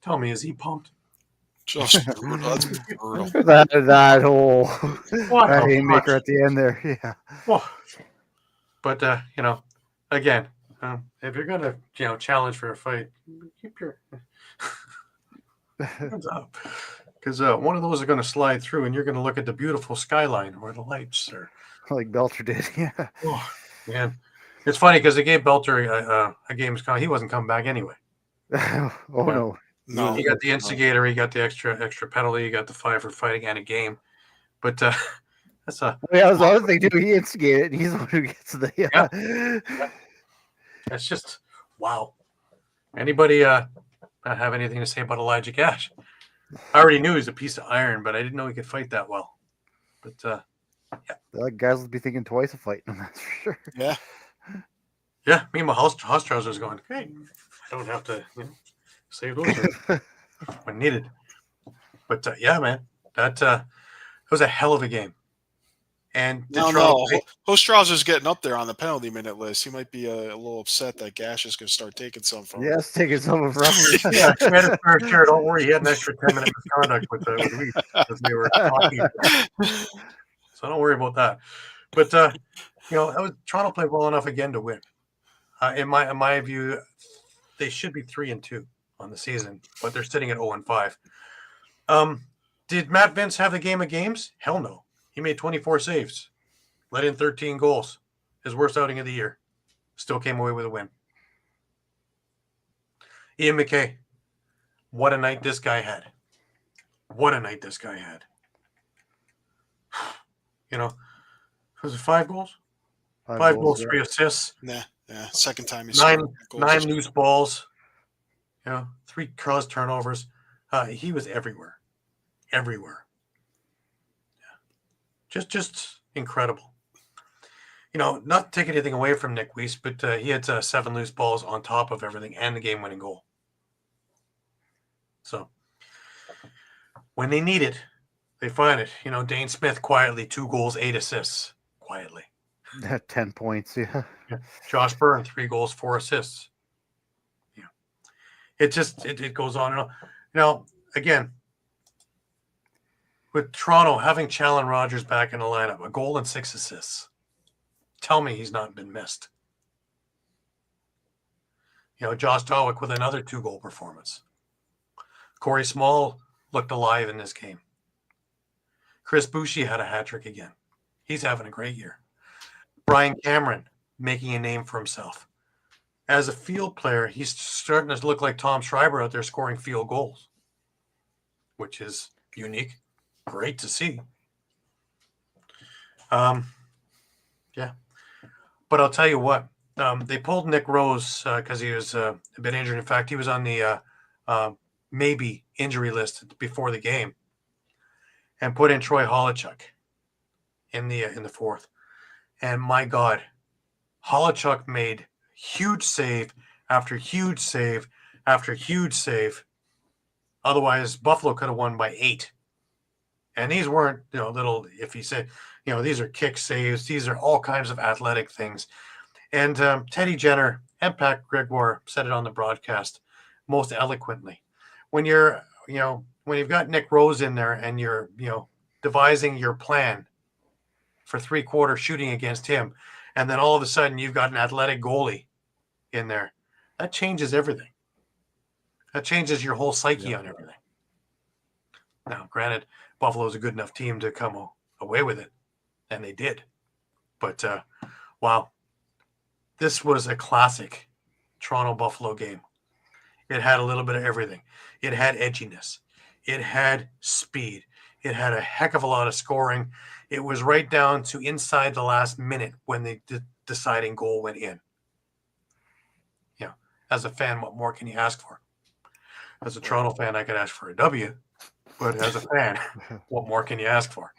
Tell me, is he pumped? Just brutal. That's brutal. that whole What that a haymaker punch. at the end there. Yeah. Well, but again, if you're gonna challenge for a fight, keep your hands up, because one of those are going to slide through, and you're going to look at the beautiful skyline where the lights are. Like Belter did. Yeah. Oh man, it's funny because they gave Belter a game's call. He wasn't coming back anyway. Oh no. No. He got the instigator, he got the extra penalty, he got the 5 for fighting and a game. But that's a Yeah, that was the other thing too. He instigated. He's the one who gets the. that's just wow. Anybody not have anything to say about Elijah Gash? I already knew he was a piece of iron, but I didn't know he could fight that well. But Guys will be thinking twice of fighting him. That's for sure. Yeah. yeah, me and my house trousers going. Hey, I don't have to save those when needed. But yeah, man, that was a hell of a game. And No. Hostrauser's getting up there on the penalty minute list. He might be a little upset that Gash is going to start taking some from him. Yes, taking some of reference. yeah, he had his fair share. Don't worry, he had an extra 10-minute misconduct with Leaf because they were talking. So don't worry about that. But that was Toronto played well enough again to win. In my view, they should be 3-2 on the season, but they're sitting at 0-5. Did Matt Vince have the game of games? Hell no. He made 24 saves, let in 13 goals. His worst outing of the year. Still came away with a win. Ian McKay, what a night this guy had. What a night this guy had. Was it 5 goals? 5 goals, 3 assists. Yeah. Second time he's 9 loose balls. 3 cross turnovers. He was everywhere. Everywhere. Yeah. Just incredible. Not taking anything away from Nick Weiss, but he had 7 loose balls on top of everything and the game-winning goal. So when they need it, they find it. Dane Smith quietly 2 goals, 8 assists. Quietly. 10 points, yeah. Josh Byrne, 3 goals, 4 assists. Yeah. It goes on and on. Again, with Toronto having Challen Rogers back in the lineup, a goal and 6 assists. Tell me he's not been missed. Josh Dawick with another 2-goal performance. Corey Small looked alive in this game. Chris Boucher had a hat trick again. He's having a great year. Brian Cameron making a name for himself. As a field player, he's starting to look like Tom Schreiber out there scoring field goals, which is unique. Great to see. Yeah. But I'll tell you what, they pulled Nick Rose because he was a bit injured. In fact, he was on the maybe injury list before the game, and put in Troy Holochuk in the fourth. And my God, Holochuk made huge save after huge save after huge save. Otherwise, Buffalo could have won by 8. And these weren't, little, if he said, these are kick saves. These are all kinds of athletic things. And Teddy Jenner and Pat Gregoire said it on the broadcast most eloquently. When you're, when you've got Nick Rose in there and you're, devising your plan for 3-quarter shooting against him, and then all of a sudden you've got an athletic goalie in there, that changes everything. That changes your whole psyche on everything. Now, granted, Buffalo's a good enough team to come away with it, and they did. But, wow, this was a classic Toronto-Buffalo game. It had a little bit of everything. It had edginess. It had speed. It had a heck of a lot of scoring. It was right down to inside the last minute when the deciding goal went in. As a fan, what more can you ask for? As a Toronto fan, I could ask for a W. But as a fan, what more can you ask for?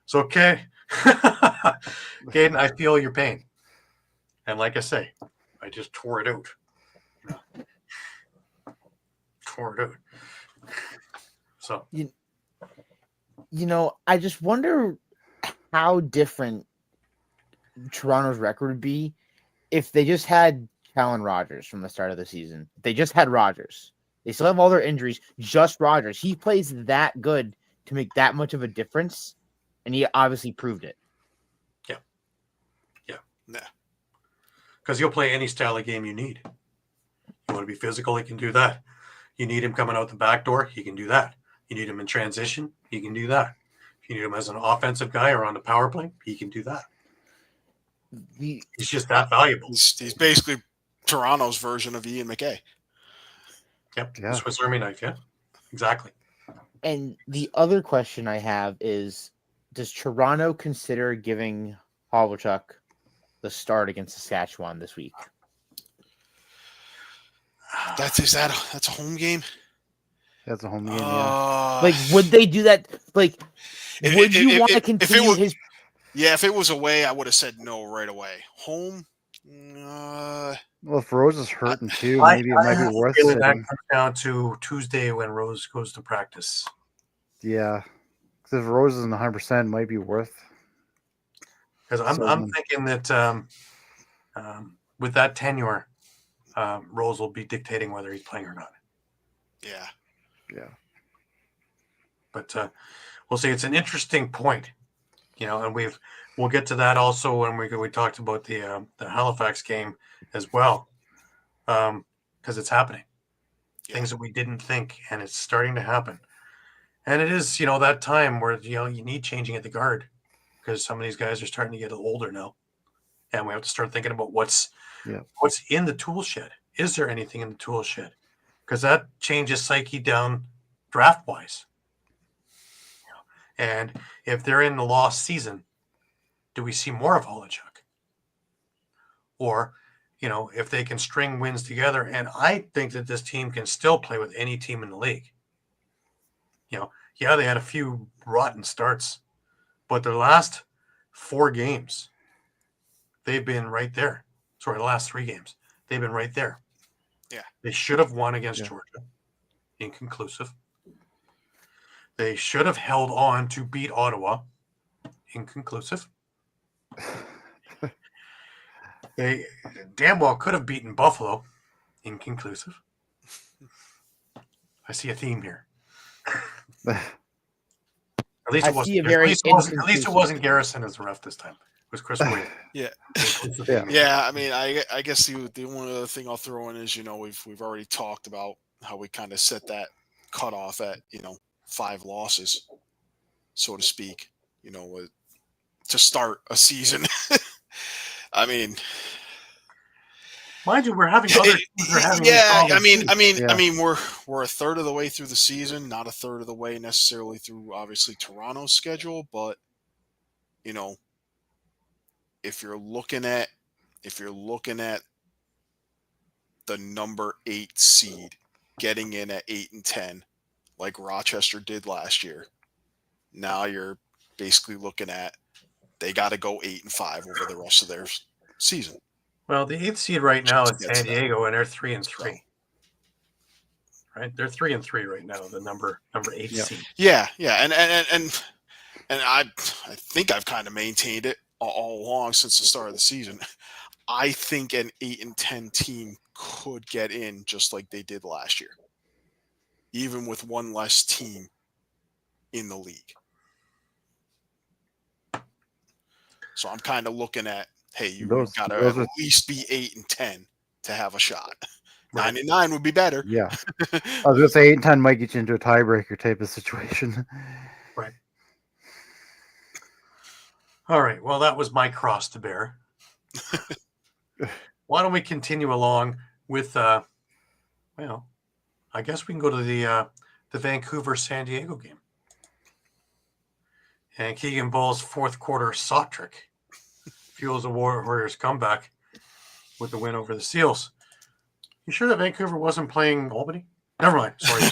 So, okay. Gaiden, I feel your pain. And like I say, I just tore it out. Tore it out. So, I just wonder how different Toronto's record would be if they just had Challen Rogers from the start of the season. They just had Rogers. They still have all their injuries. Just Rogers. He plays that good to make that much of a difference, and he obviously proved it. Yeah. Because he'll play any style of game you need. You want to be physical, he can do that. You need him coming out the back door, he can do that. You need him in transition, he can do that. If you need him as an offensive guy or on the power play, he can do that. He's just that valuable. He's basically Toronto's version of Ian McKay. Yep. Yeah. The Swiss Army knife. Yeah. Exactly. And the other question I have is, does Toronto consider giving Kostiuk the start against Saskatchewan this week? That's a home game. That's a home game. Yeah. Like, would they do that? Like, would you want to if it continue was- his? Yeah, if it was away, I would have said no right away. Home, Well, if Rose is hurting too, I maybe it might be have a worth feeling that sitting. comes down to Tuesday when Rose goes to practice. Yeah. 'Cause if Rose isn't 100%, it might be worth. Because I'm So- thinking that with that tenure, Rose will be dictating whether he's playing or not. yeah. Yeah. But we'll see. It's an interesting point, and we'll get to that also when we talked about the Halifax game as well, because it's happening. Yeah. Things that we didn't think, and it's starting to happen. And it is, that time where you need changing at the guard because some of these guys are starting to get a little older now, and we have to start thinking about what's in the tool shed. Is there anything in the tool shed? Because that changes psyche down draft wise. And if they're in the lost season, do we see more of Kostiuk? Or, if they can string wins together, and I think that this team can still play with any team in the league. They had a few rotten starts, but their last 4 games, they've been right there. Sorry, the last 3 games, they've been right there. Yeah. They should have won against Georgia. Inconclusive. They should have held on to beat Ottawa. Inconclusive. They damn well could have beaten Buffalo. Inconclusive. I see a theme here. At least it wasn't Garrison as the ref this time. It was Chris Williams. Yeah. Yeah. Yeah, I mean, I guess the one other thing I'll throw in is, we've already talked about how we kind of set that cutoff at, 5 losses, so to speak, to start a season. I mean, mind you, we're having other teams yeah. problems I mean, we're a third of the way through the season, not a third of the way necessarily through obviously Toronto's schedule, but if you're looking at the number 8 seed getting in at 8 and 10, like Rochester did last year, now you're basically looking at they got to go 8 and 5 over the rest of their season. Well, the 8th seed right now is Just to get San to that. Diego, and they're 3 and 3. Right, they're 3 and 3 right now. The number 8 seed. Yeah, and I think I've kind of maintained it all along since the start of the season. I think an 8 and 10 team could get in just like they did last year, even with one less team in the league. So I'm kind of looking at, hey, you've got to at least be 8 and 10 to have a shot. Right. 9 and 9 would be better. Yeah. I was going to say 8 and 10 might get you into a tiebreaker type of situation. Right. All right. Well, that was my cross to bear. Why don't we continue along with, I guess we can go to the Vancouver-San Diego game. And Keegan Ball's 4th quarter sock trick fuels the Warriors' comeback with the win over the Seals. You sure that Vancouver wasn't playing Albany? Never mind. Sorry.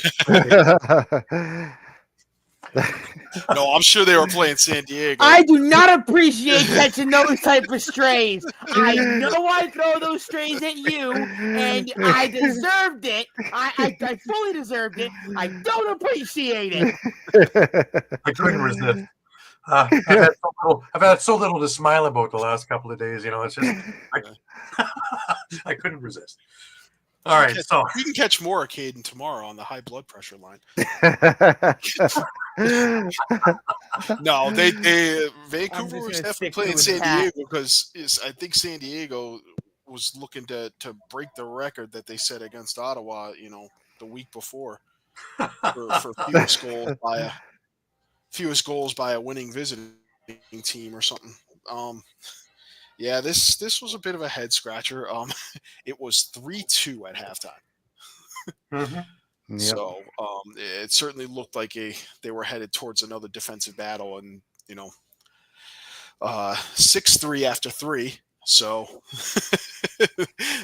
No, I'm sure they were playing San Diego. I do not appreciate catching those type of strays. I know I throw those strays at you, and I deserved it. I fully deserved it. I don't appreciate it. I couldn't resist. I've had so little to smile about the last couple of days. It's just I couldn't resist. All right, so you can catch more Caden tomorrow on the high blood pressure line. No, Vancouver was definitely playing San Diego because I think San Diego was looking to break the record that they set against Ottawa, the week before for fewest goals by a winning visiting team or something. Yeah, this was a bit of a head scratcher. It was 3-2 at halftime. Mhm. Yep. So it certainly looked like they were headed towards another defensive battle, and 6-3 after 3. So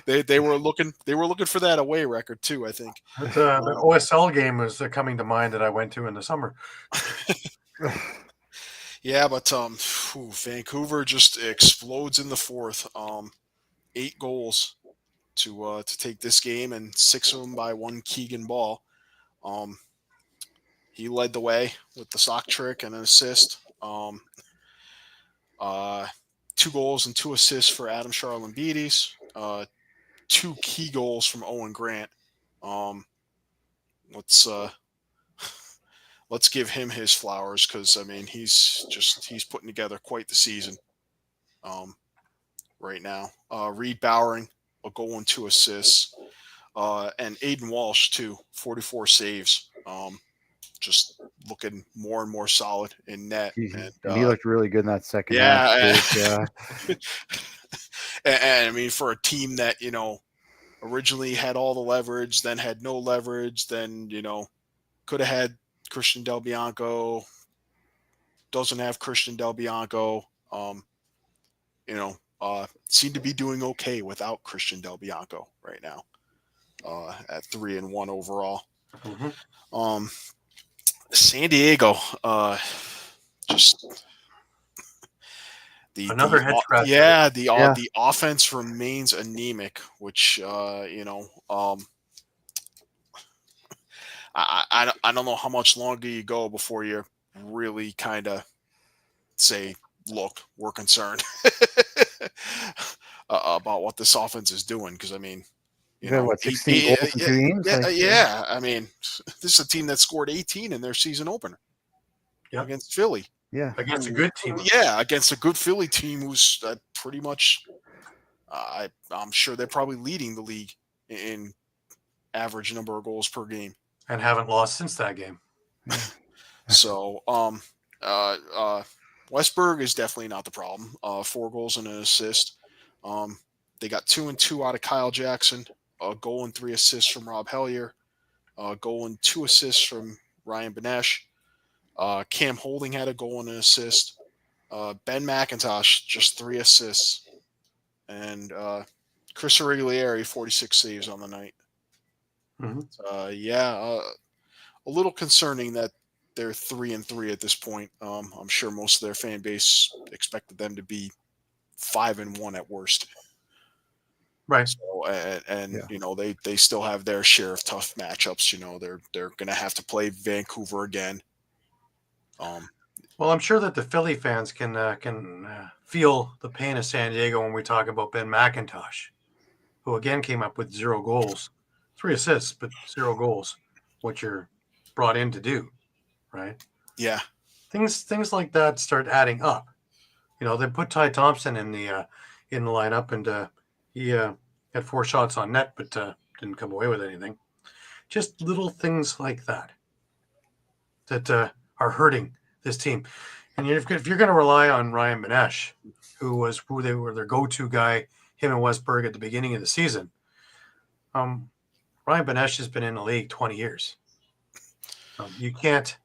they were looking for that away record too, I think. The OSL game was coming to mind that I went to in the summer. Yeah, but Vancouver just explodes in the fourth. 8 goals to take this game, and 6 of them by one Keegan Ball. He led the way with the sock trick and an assist. 2 goals and 2 assists for Adam Charlambides. 2 key goals from Owen Grant. Let's give him his flowers, because I mean he's putting together quite the season right now. Reed Bowering, a goal and 2 assists, and Aiden Walsh too, 44 saves. Just looking more and more solid in net. And he looked really good in that second Yeah. half. Yeah. And I mean, for a team that originally had all the leverage, then had no leverage, then could have had Christian Del Bianco, doesn't have Christian Del Bianco, seemed to be doing okay without Christian Del Bianco right now, at 3-1 overall. Mhm. San Diego, just Another head scratcher. Yeah, the offense remains anemic, which I don't know how much longer you go before you really kind of say, look, we're concerned about what this offense is doing, because I mean, You got what, 16 goals in 2 games? Yeah, I mean, this is a team that scored 18 in their season opener against Philly. Yeah, against a good team. Yeah, against a good Philly team who's pretty much, I'm sure they're probably leading the league in average number of goals per game, and haven't lost since that game. So, Westberg is definitely not the problem. 4 goals and an assist. They got 2 and 2 out of Kyle Jackson. A goal and 3 assists from Rob Hellier. A goal and 2 assists from Ryan Benesh. Cam Holding had a goal and an assist. Ben McIntosh, just 3 assists. And Chris Origlieri, 46 saves on the night. Mm-hmm. A little concerning that they're 3-3 at this point. I'm sure most of their fan base expected them to be 5-1 at worst. Right. So, they still have their share of tough matchups. They're going to have to play Vancouver again. Well, I'm sure that the Philly fans can feel the pain of San Diego when we talk about Ben McIntosh, who again came up with 0 goals, 3 assists, but 0 goals, what you're brought in to do, right? Yeah. Things like that start adding up. They put Ty Thompson in the lineup, and he had 4 shots on net, but didn't come away with anything. Just little things like that are hurting this team. And if you're going to rely on Ryan Benesh, who they were their go-to guy, him and Westberg at the beginning of the season, Ryan Benesh has been in the league 20 years. You can't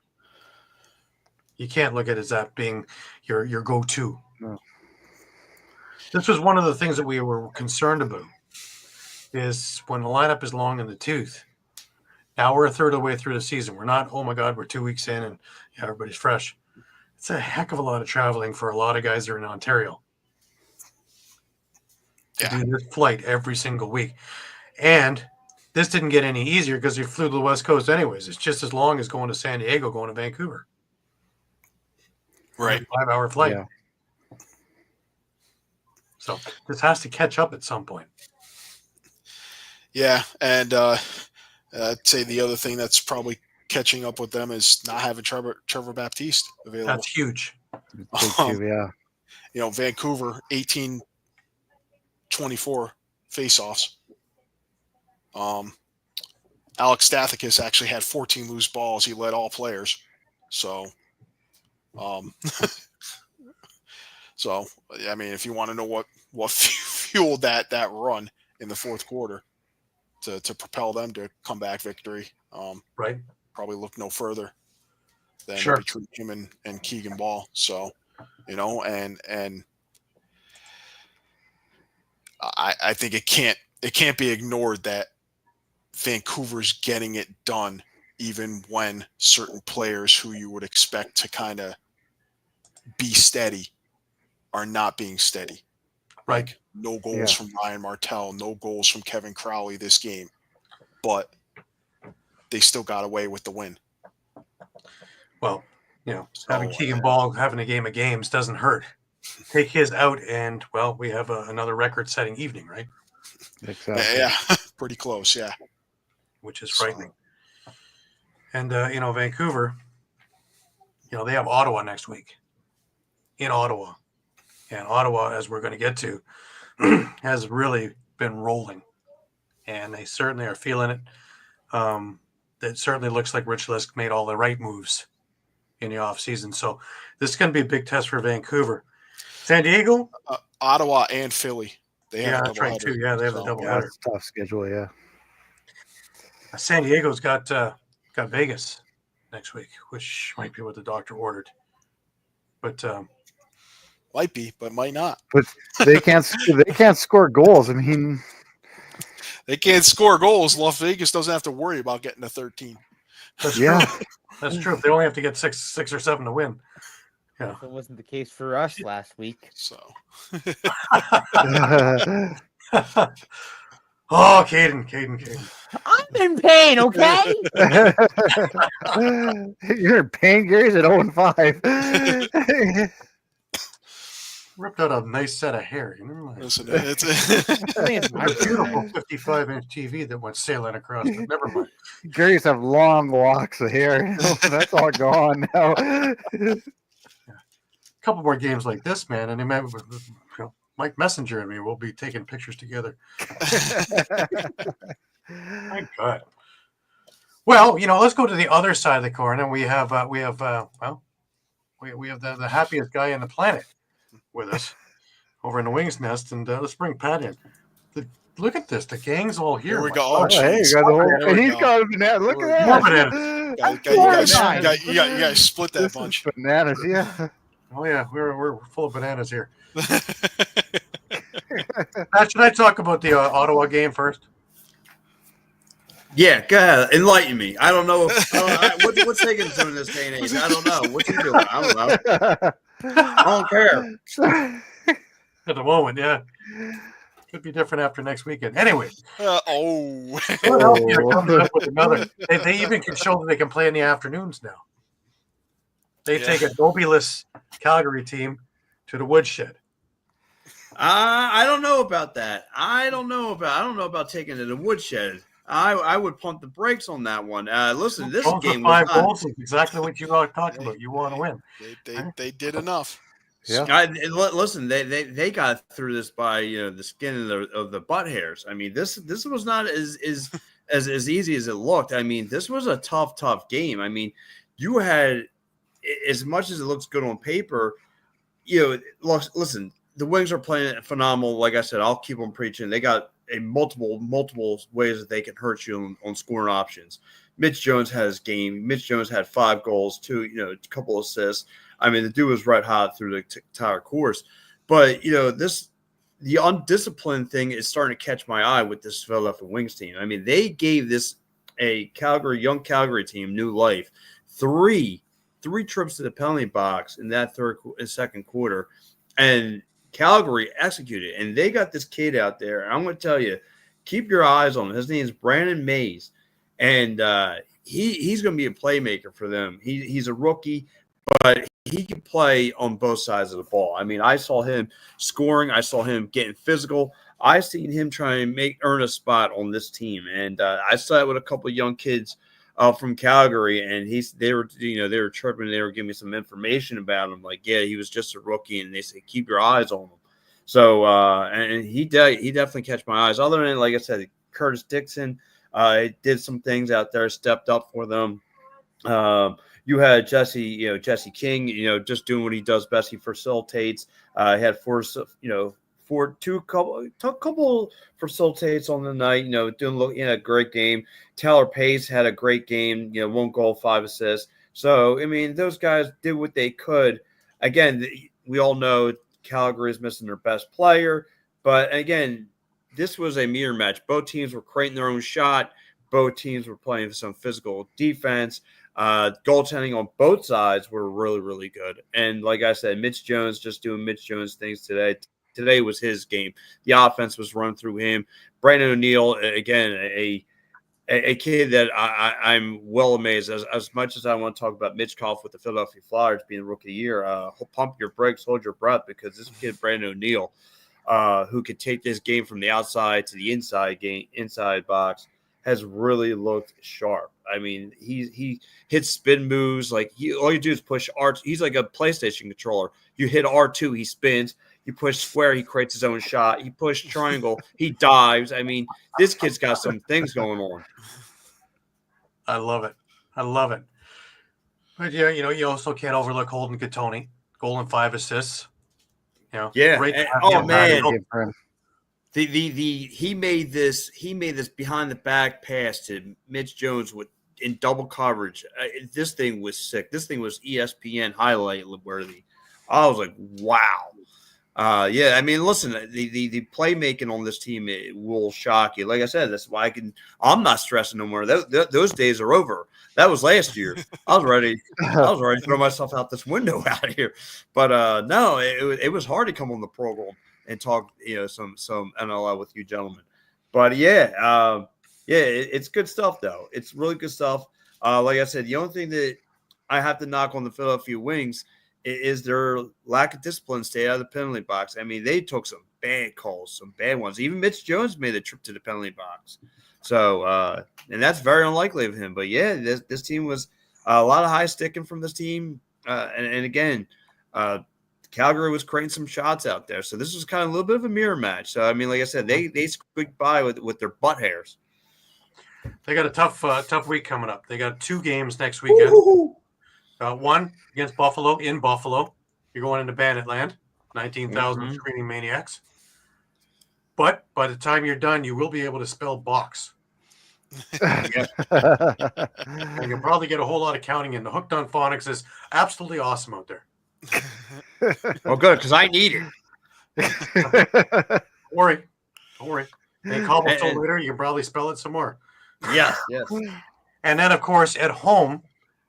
look at it as that being your go-to. No. This was one of the things that we were concerned about, is when the lineup is long in the tooth. Now we're a third of the way through the season. We're not, oh my God, we're 2 weeks in and everybody's fresh. It's a heck of a lot of traveling for a lot of guys that are in Ontario. To do this flight every single week. And this didn't get any easier because you flew to the West Coast anyways. It's just as long as going to San Diego, going to Vancouver. Right. 5-hour flight. Yeah. So this has to catch up at some point. Yeah, and I'd say the other thing that's probably catching up with them is not having Trevor Baptiste available. That's huge. Vancouver 18-24 faceoffs. Alex Stathakis actually had 14 loose balls. He led all players. So, I mean, if you want to know what fueled that run in the fourth quarter, to propel them to comeback victory. Right. Probably look no further than Sure. between him and Keegan Ball. So, and I think it can't be ignored that Vancouver's getting it done, even when certain players who you would expect to kind of be steady are not being steady. Right. Like no goals from Ryan Martell, no goals from Kevin Crowley this game, but they still got away with the win. Well, having Keegan Ball having a game of games doesn't hurt. Take his out, and well, we have another record-setting evening, right? Exactly. Yeah, pretty close. Yeah, which is frightening. And Vancouver, they have Ottawa next week. In Ottawa, and Ottawa, as we're going to get to, has really been rolling, and they certainly are feeling it. It certainly looks like Rich Lisk made all the right moves in the offseason. So this is going to be a big test for Vancouver. San Diego? Ottawa and Philly. They have that's right, too. Yeah, they have a double Yeah, header. it's a tough schedule, yeah. San Diego's got Vegas next week, which might be what the doctor ordered. But might be, but might not. But they can't score goals. I mean, they can't score goals. Las Vegas doesn't have to worry about getting a 13. That's true. That's true. They only have to get six or seven to win. Yeah, that wasn't the case for us last week. So, oh, Caden. I'm in pain. Okay. You're in pain, Gary's at 0-5. Ripped out a nice set of hair. Listen, it's my beautiful 55-inch TV that went sailing across. But never mind. Gary's have long locks of hair. That's all gone now. A couple more games like this, man, and Mike Messenger and me will be taking pictures together. My God. Well, let's go to the other side of the coin, and we have the happiest guy on the planet with us over in the Wings Nest, and let's bring Pat in. Look at this. The gang's all here. Here we go. Oh, hey, he's got a banana. Look at More that. bananas. You guys split that bunch. Bananas, yeah. Oh yeah, we're full of bananas here. Pat, should I talk about the Ottawa game first? Yeah, go ahead. Enlighten me. I don't know. What's taking us in this day and age? I don't know. What you doing? I don't know. I don't care. At the moment, yeah. Could be different after next weekend. Anyway. Philadelphia comes up with another. They even can show that they can play in the afternoons now. They take a Dobie-less Calgary team to the woodshed. I don't know about that. I don't know about taking it to the woodshed. I would pump the brakes on that one. Listen, this game was 5 goals is exactly what you are talking about. You want to win. They did enough. Yeah. Listen, they got through this by the skin of the butt hairs. I mean, this was not as easy as it looked. I mean, this was a tough game. I mean, you had, as much as it looks good on paper, listen, the Wings are playing phenomenal. Like I said, I'll keep on preaching. They got multiple ways that they can hurt you on scoring options. Mitch Jones had his game. Mitch Jones had 5 goals, 2, a couple assists. I mean, the dude was red hot through the entire course. But, the undisciplined thing is starting to catch my eye with this Philadelphia Wings team. I mean, they gave this young Calgary team new life. Three trips to the penalty box in that second quarter, and Calgary executed. And they got this kid out there. And I'm going to tell you, keep your eyes on him. His name is Brandon Mays, and he's going to be a playmaker for them. He's a rookie, but he can play on both sides of the ball. I mean, I saw him scoring. I saw him getting physical. I seen him trying to earn a spot on this team. And I saw it with a couple of young kids from Calgary, and they were tripping. They were giving me some information about him. Like, yeah, he was just a rookie, and they said keep your eyes on him. So and he definitely catch my eyes. Other than, like I said, Curtis Dixon did some things out there, stepped up for them. You had Jesse King, just doing what he does best. He facilitates. He had four for couple facilitates on the night. Doing a great game. Taylor Pace had a great game. 1 goal, 5 assists. So I mean, those guys did what they could. Again, we all know Calgary is missing their best player, but again, this was a mirror match. Both teams were creating their own shot. Both teams were playing some physical defense. Goaltending on both sides were really, really good. And like I said, Mitch Jones just doing Mitch Jones things today. Today was his game. The offense was run through him. Brandon O'Neill, again, a kid that I'm well amazed. As much as I want to talk about Mitch Koff with the Philadelphia Flyers being Rookie of the Year, pump your brakes, hold your breath, because this kid, Brandon O'Neill, who could take this game from the outside to the inside box, has really looked sharp. I mean, he hits spin moves. Like all you do is push R2. He's like a PlayStation controller. You hit R2, he spins. You push square, he creates his own shot. You push triangle, he dives. I mean, this kid's got some things going on. I love it. But yeah, you also can't overlook Holden Katoni. Goal and 5 assists. Yeah. Great. Oh man. He made this behind the back pass to Mitch Jones in double coverage. This thing was sick. This thing was ESPN highlight worthy. I was like, wow. Yeah, I mean, listen, the playmaking on this team, it will shock you. Like I said, that's why I'm not stressing no more. Those days are over. That was last year. I was ready to throw myself out this window out of here. But no, it was hard to come on the program and talk, some NLL with you gentlemen. But yeah, it's good stuff though. It's really good stuff. Like I said, the only thing that I have to knock on the Philadelphia Wings is their lack of discipline, stay out of the penalty box. I mean, they took some bad calls, some bad ones. Even Mitch Jones made a trip to the penalty box. So, and that's very unlikely of him. But yeah, this team was a lot of high sticking from this team. And again, Calgary was creating some shots out there. So this was kind of a little bit of a mirror match. So, I mean, like I said, they squeaked by with their butt hairs. They got a tough week coming up. They got 2 games next weekend. Ooh. One against Buffalo in Buffalo. You're going into Bandit Land, 19,000 screening maniacs. But by the time you're done, you will be able to spell box. And you'll probably get a whole lot of counting in. The Hooked on Phonics is absolutely awesome out there. Well, good, because I need it. Don't worry. And Cobblestone later, you can probably spell it some more. Yes. And then, of course, at home,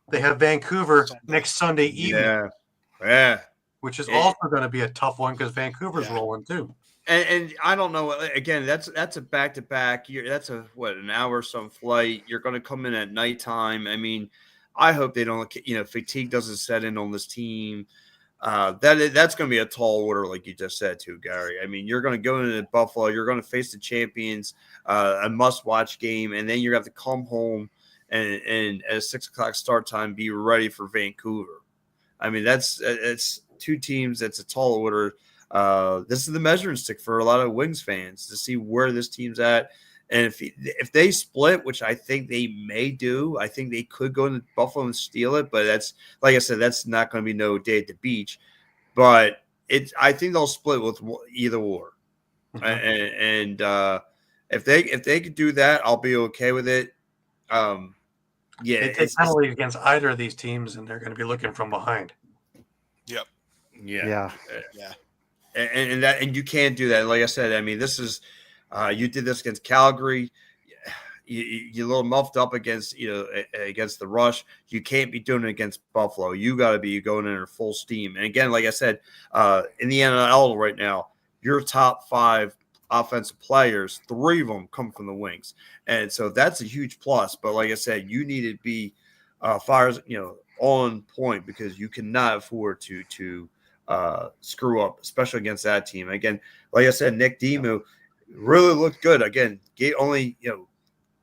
they have Vancouver next Sunday evening. Yeah. Which is also going to be a tough one because Vancouver's rolling too. And I don't know. Again, that's a back-to-back. That's an hour some flight. You're going to come in at nighttime. I mean, I hope they don't. Fatigue doesn't set in on this team. That's going to be a tall order, like you just said too, Gary. I mean, you're going to go into Buffalo. You're going to face the champions, a must-watch game, and then you're going to have to come home and at a 6:00 start time, be ready for Vancouver. I mean, it's 2 teams. That's a tall order. This is the measuring stick for a lot of Wings fans to see where this team's at. And if they split, which I think they may do, I think they could go into Buffalo and steal it. But that's, like I said, that's not going to be no day at the beach. But I think they'll split with either or. And if they could do that, I'll be okay with it. They take penalties against either of these teams, and they're going to be looking from behind. Yep. Yeah. And you can't do that. Like I said, I mean, this is you did this against Calgary. You're a little muffed up against against the Rush. You can't be doing it against Buffalo. You got to be going in full steam. And again, like I said, in the NLL right now, your top 5 offensive players, 3 of them come from the Wings, and so that's a huge plus. But like I said, you need to be on point because you cannot afford to screw up, especially against that team. Again, like I said, Nick Demu really looked good. Again, only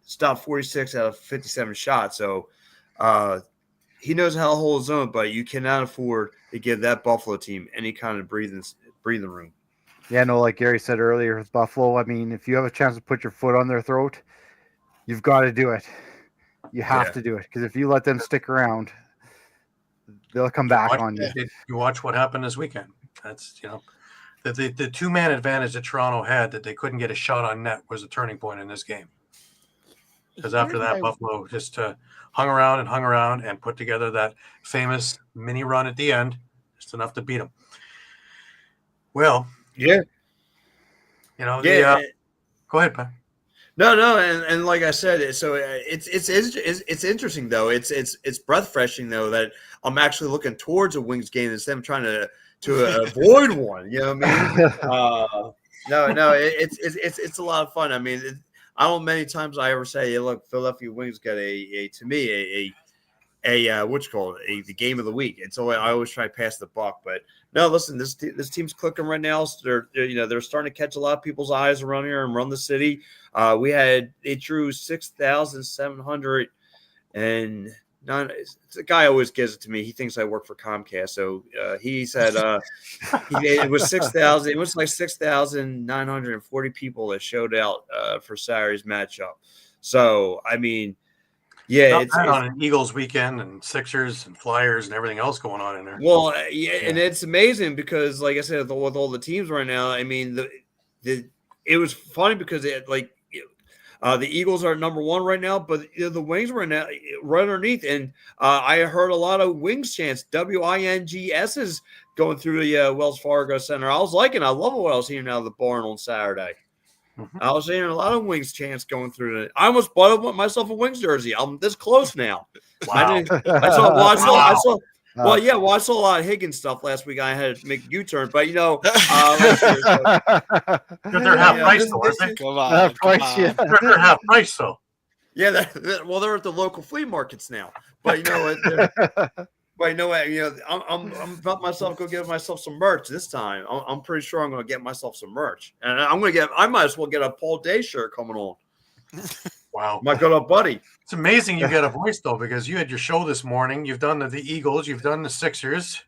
stopped 46 out of 57 shots, so he knows how to hold his own. But you cannot afford to give that Buffalo team any kind of breathing room. Yeah, no, like Gary said earlier with Buffalo, I mean, if you have a chance to put your foot on their throat, you've got to do it. You have to do it, because if you let them stick around, they'll come back on you. You watch what happened this weekend. That's the two-man advantage that Toronto had that they couldn't get a shot on net was a turning point in this game. Because after that, Buffalo just hung around and put together that famous mini run at the end, just enough to beat them. Well, Yeah. you know, Yeah. Go ahead, Pat. No, and like I said, so it's interesting though. It's breath freshening though that I'm actually looking towards a Wings game instead of trying to avoid one. You know what I mean? No, it's a lot of fun. I mean, I don't many times I ever say, hey, look, Philadelphia Wings got a to me a what you call it, the game of the week. It's always, I always try to pass the buck, but no, listen, this team's clicking right now. So they're starting to catch a lot of people's eyes around here and run the city. They drew 6,700 and none. The guy always gives it to me. He thinks I work for Comcast, so he said it was 6,000. It was like 6,940 people that showed out for Saturday's matchup. So I mean. Yeah, it's on an Eagles weekend and Sixers and Flyers and everything else going on in there. Well, yeah, and it's amazing because, like I said, with all the teams right now, I mean, it was funny because the Eagles are number one right now, but the Wings were right underneath, and I heard a lot of Wings chants, WINGS's going through the Wells Fargo Center. I love what I was hearing out of the barn on Saturday. Mm-hmm. I was hearing a lot of Wings chants going through it. I almost bought myself a Wings jersey. I'm this close now. Wow. I saw a lot of Higgins stuff last week. I had to make a U-turn, but they're half price though, aren't they? Come on. They're half price though. Yeah, they're at the local flea markets now. But you know what? But you know what? I'm about myself go get myself some merch this time. I'm pretty sure I'm going to get myself some merch, and I might as well get a Paul Day shirt coming on. Wow, my good old buddy. It's amazing you got a voice though, because you had your show this morning. You've done the Eagles, you've done the Sixers.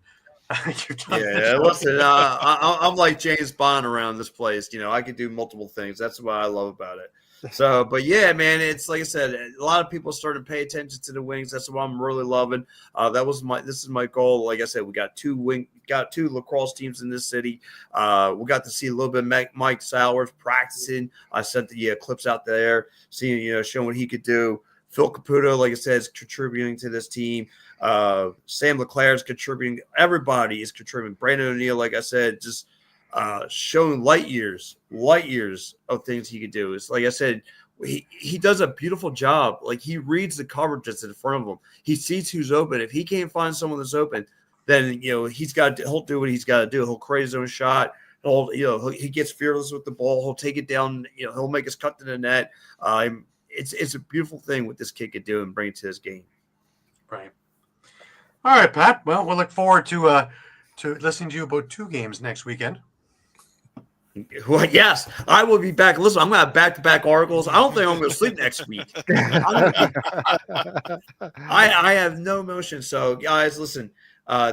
Listen, I'm like James Bond around this place. I can do multiple things. That's what I love about it. So, but yeah, man, it's like I said, a lot of people started to pay attention to the Wings. That's what I'm really loving. This is my goal. Like I said, we got two lacrosse teams in this city. We got to see a little bit of Mike Sowers practicing. I sent the clips out there, seeing, showing what he could do. Phil Caputo, like I said, is contributing to this team. Sam LeClaire is contributing. Everybody is contributing. Brandon O'Neill, like I said, just showing light years of things he could do. It's like I said, he does a beautiful job. Like he reads the coverage that's in front of him. He sees who's open. If he can't find someone that's open, then he'll do what he's got to do. He'll create his own shot. He gets fearless with the ball. He'll take it down. He'll make his cut to the net. It's a beautiful thing what this kid could do and bring it to this game. Right. All right, Pat. Well, we'll look forward to listening to you about two games next weekend. Well, yes, I will be back. Listen, I'm going to have back-to-back articles. I don't think I'm going to sleep next week. I have no motion. So, guys, listen,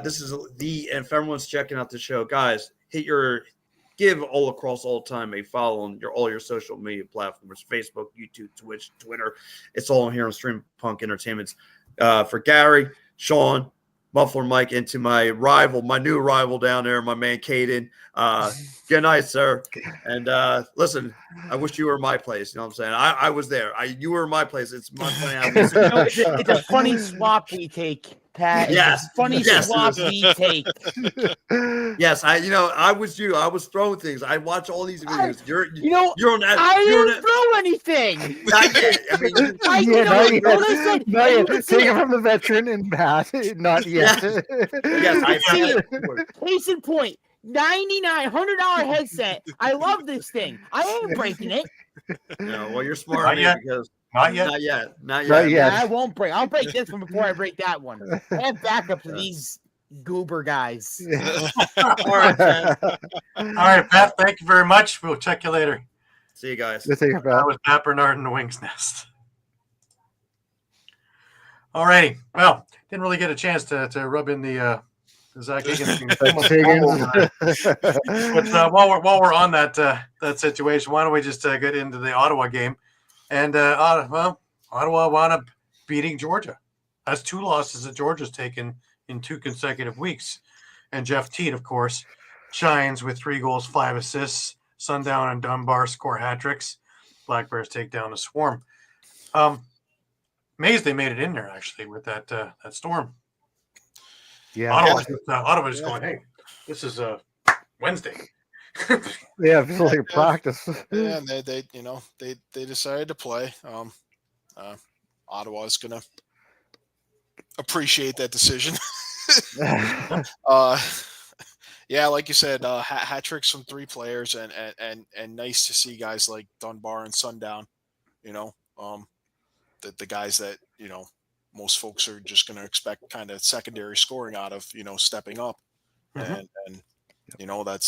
this is and if everyone's checking out the show, guys, give All Across All Time a follow on all your social media platforms, Facebook, YouTube, Twitch, Twitter. It's all here on Stream Punk Entertainment. For Gary, Shawn, Muffler Mike, and to my new rival down there, my man Caden. Good night, sir. And listen, I wish you were in my place. You know what I'm saying? I was there. You were in my place. It's my plan. It's a funny swap we take, Pat. Yes. It's a funny swap we take. Yes, I was you. I was throwing things. I watch all these videos. You're on that. I didn't throw anything. Not yet. I mean, not yet. Take it from the veteran and Pat. Not yet. Yes, I see it. Case in point. $99 headset. I love this thing. I ain't breaking it. No, well, you're smart. Not yet. Not yet. I won't break. I'll break this one before I break that one. I have backup for these goober guys. All right, man. All right, Pat. Thank you very much. We'll check you later. See you guys. That was Pat Bernard in the Wings Nest. All righty. Well, didn't really get a chance to rub in the Zach Higgins thing. But while we're on that situation, why don't we just get into the Ottawa game? And Ottawa wound up beating Georgia. That's two losses that Georgia's taken in 2 consecutive weeks. And Jeff Teat, of course, Shines with 3 goals, 5 assists. Sundown and Dunbar score hat tricks. Black Bears take down the Swarm. Amazed they made it in there actually with that Storm. Yeah, Ottawa's going, hey, this is Wednesday. yeah, it feels like a practice. Yeah, and they decided to play. Ottawa's gonna appreciate that decision. Yeah, like you said, hat tricks from 3 players, and nice to see guys like Dunbar and Sundown. The guys that most folks are just going to expect kind of secondary scoring out of stepping up, and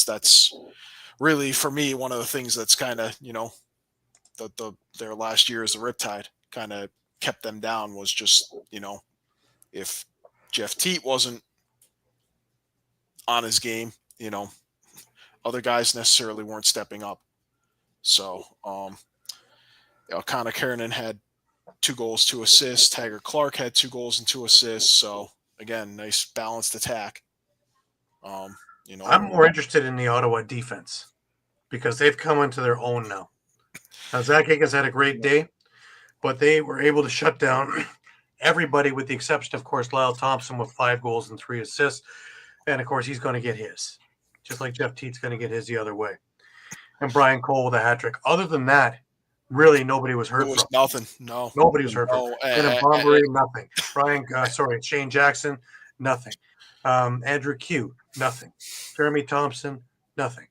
that's really for me one of the things that's kind of their last year as the Riptide kind of kept them down was just if Jeff Teat wasn't on his game, other guys necessarily weren't stepping up. So Connor Kiernan had 2 goals, 2 assists. Taggart Clark had 2 goals and 2 assists. So again, nice balanced attack. I'm more interested in the Ottawa defense because they've come into their own now. Now Zach Higgins had a great day, but they were able to shut down everybody with the exception, of course, Lyle Thompson with 5 goals and 3 assists. And of course, he's going to get his, just like Jeff Teat's going to get his the other way. And Brian Cole with a hat trick. Other than that, really nobody was hurt. It was nothing. No, nobody was hurt. And Bombery, nothing. Shane Jackson, nothing. Andrew Q, nothing. Jeremy Thompson, nothing.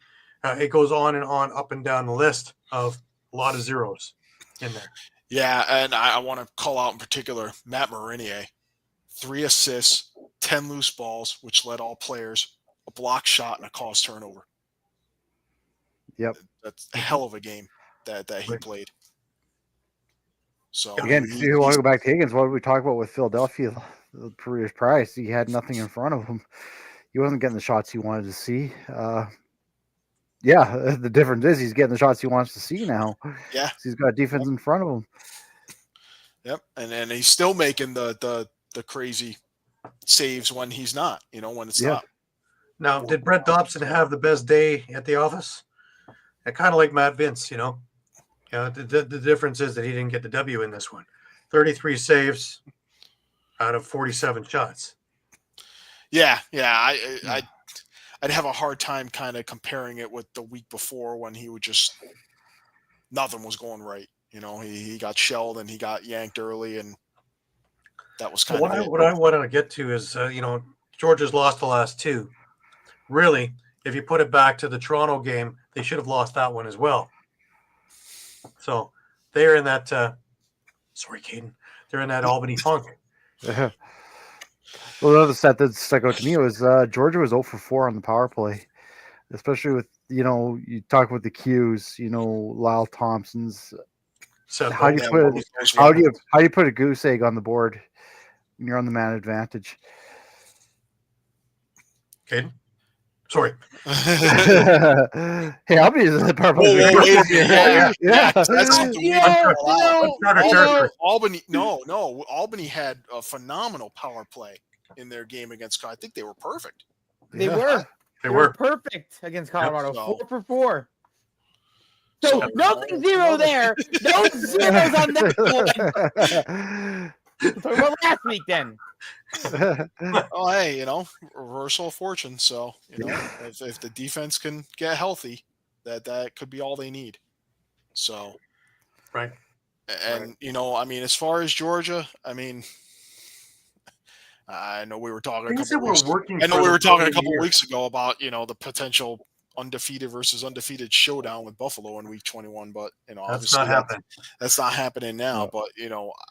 It goes on and on, up and down the list of a lot of zeros in there. Yeah, and I want to call out in particular Matt Marinier. 3 assists, 10 loose balls, which led all players, a block shot, and a caused turnover. Yep. That's a hell of a game that he played. So again, if you want to go back to Higgins, what did we talk about with Philadelphia the previous price? He had nothing in front of him. He wasn't getting the shots he wanted to see. Yeah, the difference is he's getting the shots he wants to see now. Yeah. He's got defense in front of him. Yep. And he's still making the crazy saves when he's not, when it's not. Now, did Brett Dobson have the best day at the office? Kind of like Matt Vince, the difference is that he didn't get the W in this one. 33 saves out of 47 shots. Yeah. I'd have a hard time kind of comparing it with the week before when he would just nothing was going right. He got shelled and he got yanked early, and that was kind of it. What I wanted to get to is, Georgia's lost the last 2. Really, if you put it back to the Toronto game, they should have lost that one as well. So they're in that. Sorry, Caden. They're in that Albany funk. Well, another stat that stuck out to me was Georgia was 0 for 4 on the power play, especially with you talk about the Qs, Lyle Thompson's. So how do you put a goose egg on the board when you're on the man advantage? Caden? Sorry. Hey, I'll be the purple. Albany. No. Albany had a phenomenal power play in their game against. I think they were perfect. They were perfect against Colorado. 4 for 4. So nothing zero there. No zeros on that one. Talk about last week then. Oh, hey, reversal of fortune. So, if the defense can get healthy, that could be all they need. So, right. And as far as Georgia, I know we were talking. I know we were talking a couple of weeks ago about the potential undefeated versus undefeated showdown with Buffalo in Week 21, but that's not happening. That's not happening now. But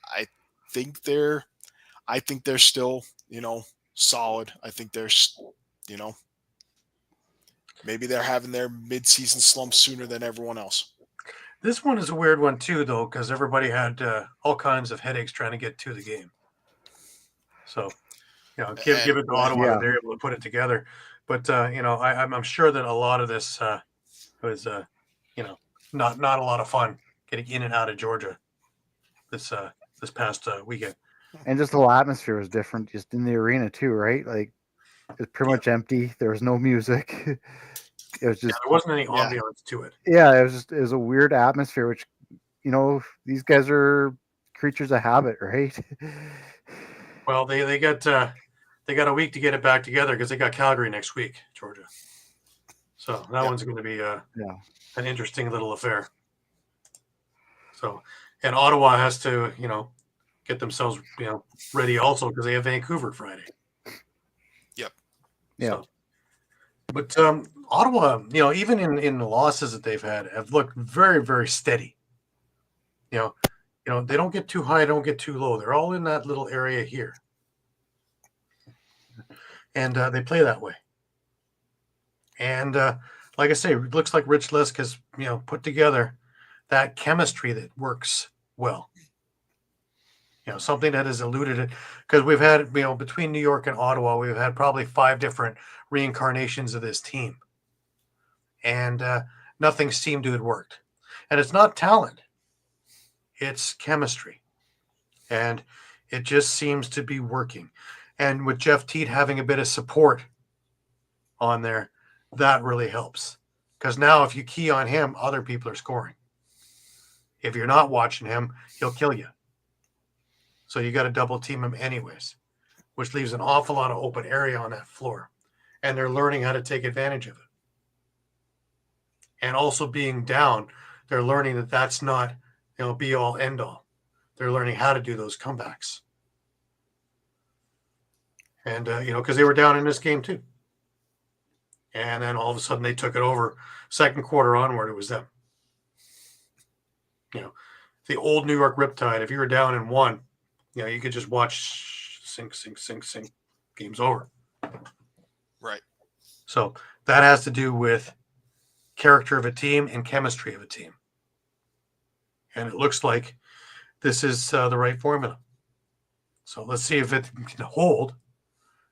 I think they're still, solid. I think they're, maybe they're having their mid-season slump sooner than everyone else. This one is a weird one too, though, because everybody had all kinds of headaches trying to get to the game. So, give it to Ottawa. They're able to put it together. But I'm sure that a lot of this was, not a lot of fun getting in and out of Georgia this past weekend. And just the whole atmosphere was different, just in the arena too, right? Like It was pretty much empty. There was no music. It was Yeah, just there wasn't any Yeah. ambiance to it. it was a weird atmosphere, which these guys are creatures of habit, right? Well, they got a week to get it back together because they got Calgary next week, Georgia. So that one's going to be an interesting little affair. So, and Ottawa has to get themselves ready also because they have Vancouver Friday. Yep. Yeah. So, but Ottawa, even in the losses that they've had, have looked very, very steady. They don't get too high, don't get too low. They're all in that little area here, and they play that way. And like I say, it looks like Rich Lisk has put together that chemistry that works well. Something that has eluded it because we've had between New York and Ottawa, we've had probably 5 different reincarnations of this team, and nothing seemed to have worked. And it's not talent. It's chemistry, and it just seems to be working. And with Jeff Teat having a bit of support on there, that really helps. Because now if you key on him, other people are scoring. If you're not watching him, he'll kill you. So you got to double team him anyways, which leaves an awful lot of open area on that floor. And they're learning how to take advantage of it. And also being down, they're learning that that's not be all end all. They're learning how to do those comebacks. And, because they were down in this game too. And then all of a sudden they took it over. Second quarter onward, it was them. The old New York Riptide, if you were down in 1, you could just watch sink. Game's over. Right. So that has to do with character of a team and chemistry of a team. And it looks like this is the right formula. So let's see if it can hold.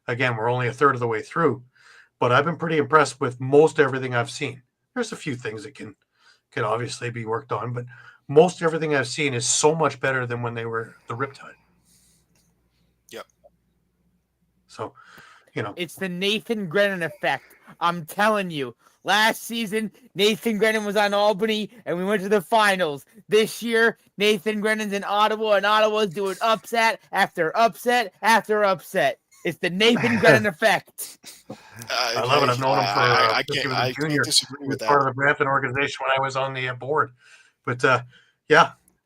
Again, we're only a third of the way through, but I've been pretty impressed with most everything I've seen. There's a few things that can obviously be worked on, but most everything I've seen is so much better than when they were the Riptide. Yep. So, It's the Nathan Grennan effect. I'm telling you. Last season, Nathan Grennan was on Albany, and we went to the finals. This year, Nathan Grennan's in Ottawa, and Ottawa's doing upset after upset after upset. It's the Nathan Grennan effect. I love it. I've known him for I since he was can't, a I junior. can't disagree He was with part of that. the Brampton organization when I was on the board. But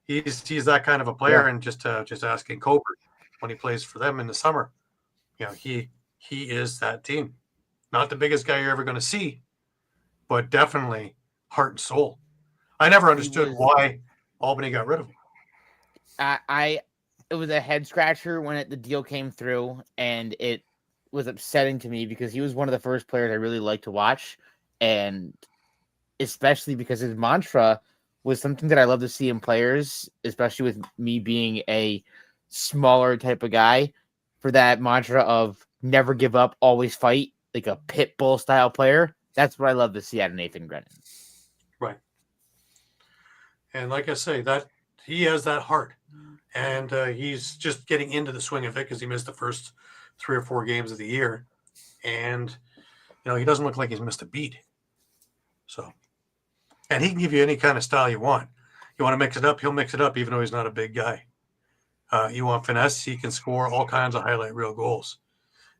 he's that kind of a player, and just asking Coper when he plays for them in the summer. He is that team. Not the biggest guy you're ever going to see, but definitely heart and soul. I never understood why Albany got rid of him. It was a head scratcher when the deal came through, and it was upsetting to me because he was one of the first players I really liked to watch, and especially because his mantra was something that I love to see in players, especially with me being a smaller type of guy, for that mantra of never give up, always fight, like a pit bull style player. That's what I love to see out of Nathan Grennan. Right. And like I say, that he has that heart, and he's just getting into the swing of it because he missed the first 3 or 4 games of the year, and he doesn't look like he's missed a beat. So, and he can give you any kind of style you want. You want to mix it up, he'll mix it up, even though he's not a big guy. You want finesse, he can score all kinds of highlight reel goals.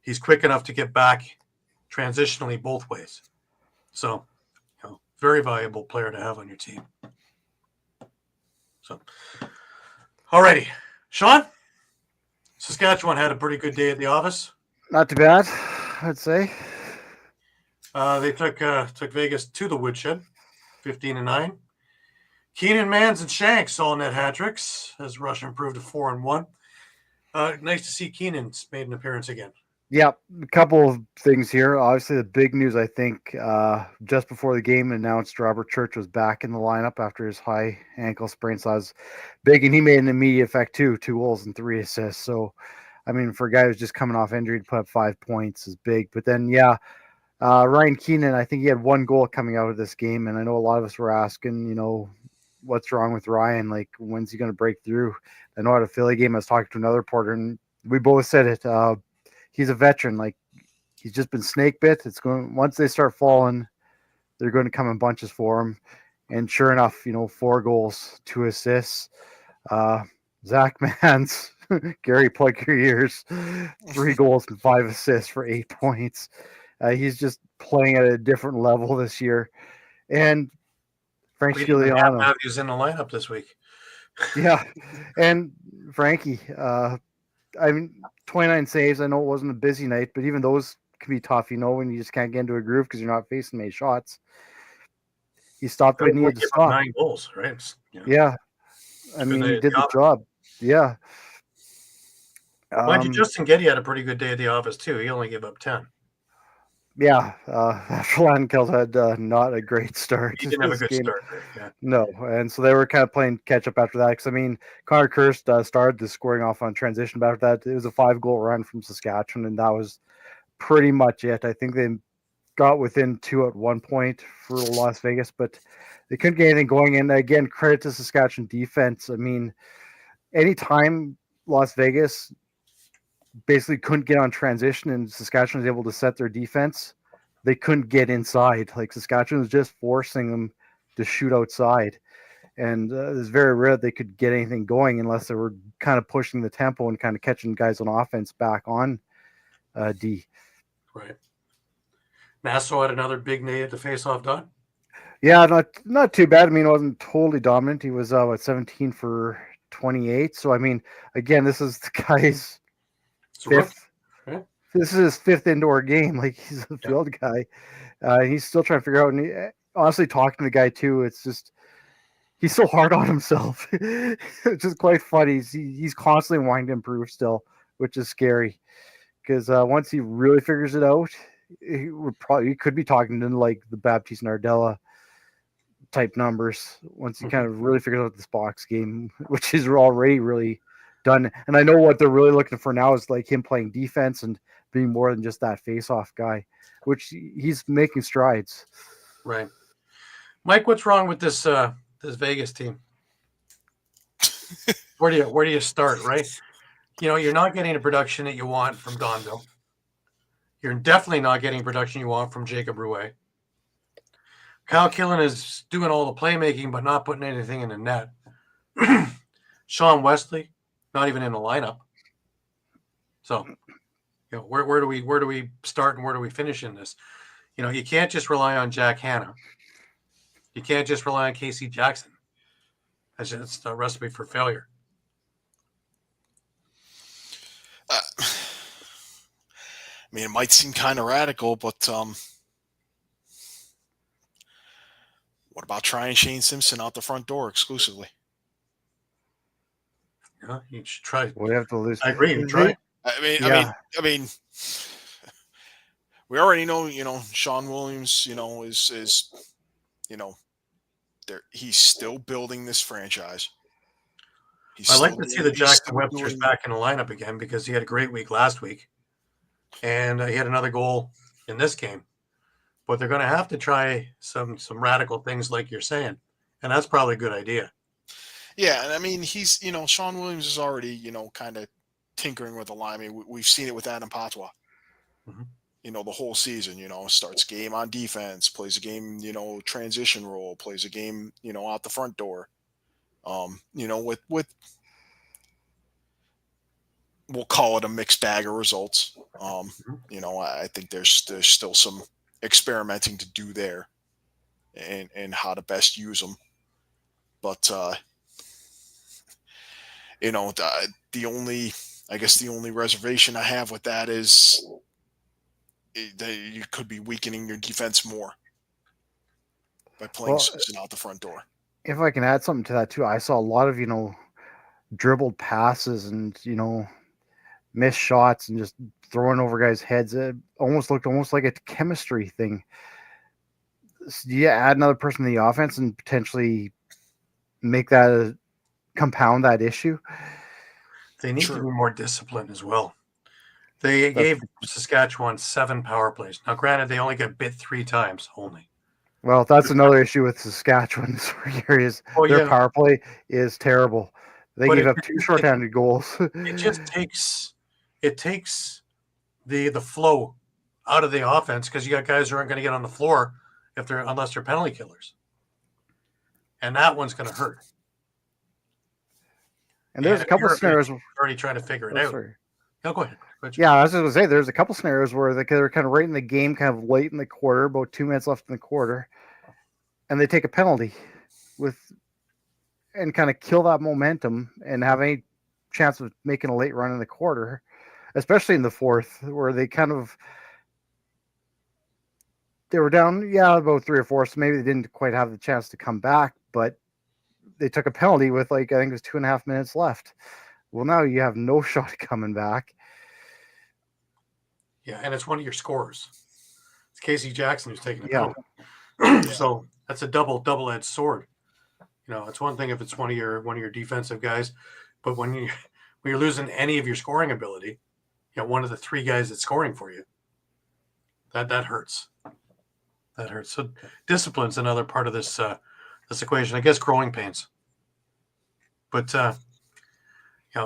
He's quick enough to get back transitionally both ways. So, very valuable player to have on your team. So, alrighty. Shawn, Saskatchewan had a pretty good day at the office. Not too bad, I'd say. They took Vegas to the woodshed, 15-9. Keenan, Mans, and Shanks all net hat tricks as Rush improved to 4-1. Nice to see Keenan's made an appearance again. Yeah, a couple of things here. Obviously, the big news, I think, just before the game announced Robert Church was back in the lineup after his high ankle sprain. So that was big, and he made an immediate effect too, 2 goals and 3 assists. So, I mean, for a guy who's just coming off injury to put up 5 points is big. But then, Ryan Keenan, I think he had 1 goal coming out of this game, and I know a lot of us were asking, what's wrong with Ryan? Like, when's he going to break through? I know at a Philly game, I was talking to another reporter, and we both said it. He's a veteran. Like, he's just been snake bit. It's going once they start falling, they're going to come in bunches for him. And sure enough, 4 goals, 2 assists. Zach Mans, Gary, plug your ears. 3 goals and 5 assists for 8 points. He's just playing at a different level this year. And Frank Scigliano. Matthews in the lineup this week. Yeah. And Frankie, 29 saves. I know it wasn't a busy night, but even those can be tough, when you just can't get into a groove because you're not facing many shots. He stopped when he needed to stop. 9 goals, right? Yeah. I mean, he did the job. Yeah. Mind you, Justin Getty had a pretty good day at the office, too. He only gave up 10. Yeah. Flankels had not a great start. He didn't have a good start. Right? Yeah. No. And so they were kind of playing catch up after that. Because, Connor Kirst started the scoring off on transition. But after that, it was a 5-goal run from Saskatchewan. And that was pretty much it. I think they got within 2 at one point for Las Vegas, but they couldn't get anything going. And again, credit to Saskatchewan defense. Anytime Las Vegas basically couldn't get on transition and Saskatchewan was able to set their defense, they couldn't get inside. Like Saskatchewan was just forcing them to shoot outside. And it was very rare they could get anything going unless they were kind of pushing the tempo and kind of catching guys on offense back on D. Right. Nassau had another big night at the face-off done. Yeah, not too bad. It wasn't totally dominant. He was 17 for 28. So again, this is the guy's fifth. Right? This is his 5th indoor game. Like he's a field guy. He's still trying to figure out. And honestly, talking to the guy too, it's just he's so hard on himself. It's just quite funny. He's constantly wanting to improve still, which is scary because once he really figures it out, he could be talking to like the Baptiste Nardella type numbers once he kind of really figures out this box game, which is already really done. And I know what they're really looking for now is like him playing defense and being more than just that face-off guy, which he's making strides. Right. Mike, what's wrong with this Vegas team? Where do you start, right? You're not getting the production that you want from Donville. You're definitely not getting production you want from Jacob Rouet. Kyle Killen is doing all the playmaking, but not putting anything in the net. Sean Wesley, not even in the lineup. So, where do we start and where do we finish in this? You can't just rely on Jack Hanna. You can't just rely on Casey Jackson. That's a recipe for failure. It might seem kind of radical, but what about trying Shane Simpson out the front door exclusively? Yeah, you should try. We have to lose. I agree. You try. I mean, we already know. Sean Williams. Is there. He's still building this franchise. I'd like to see the Jackson Websters back in the lineup again because he had a great week last week. And he had another goal in this game. But they're going to have to try some radical things like you're saying. And that's probably a good idea. Yeah, and he's, Sean Williams is already, kind of tinkering with the line. We've seen it with Adam Patois. Mm-hmm. The whole season, starts game on defense, plays a game, transition role, plays a game, out the front door. With we'll call it a mixed bag of results. I think there's still some experimenting to do there and how to best use them. But, the only reservation I have with that is that you could be weakening your defense more by playing Simpson out the front door. If I can add something to that too, I saw a lot of, dribbled passes and, missed shots and just throwing over guys' heads. It looked like a chemistry thing. So you add another person to the offense and potentially make that compound that issue. They need to be more disciplined as well. They gave Saskatchewan 7 power plays. Now, granted, they only got bit 3 times only. Well, that's another issue with Saskatchewan. Their power play is terrible. They gave up 2 shorthanded goals. It takes the flow out of the offense because you got guys who aren't going to get on the floor unless they're penalty killers. And that one's going to hurt. And there's a couple of scenarios. Already trying to figure it out. Sorry. No, go ahead. Yeah, I was just going to say, there's a couple scenarios where they're kind of right in the game, kind of late in the quarter, about 2 minutes left in the quarter, and they take a penalty and kind of kill that momentum and have any chance of making a late run in the quarter, especially in the fourth, where they were down, about 3 or 4, so maybe they didn't quite have the chance to come back, but they took a penalty with I think it was 2.5 minutes left. Well, now you have no shot coming back. Yeah, and it's one of your scorers. It's Casey Jackson who's taking the penalty. So that's a double-edged sword. It's one thing if it's one of your defensive guys, but when you're losing any of your scoring ability, one of the 3 guys that's scoring for you, that hurts. That hurts. So discipline's another part of this equation. I guess growing pains. But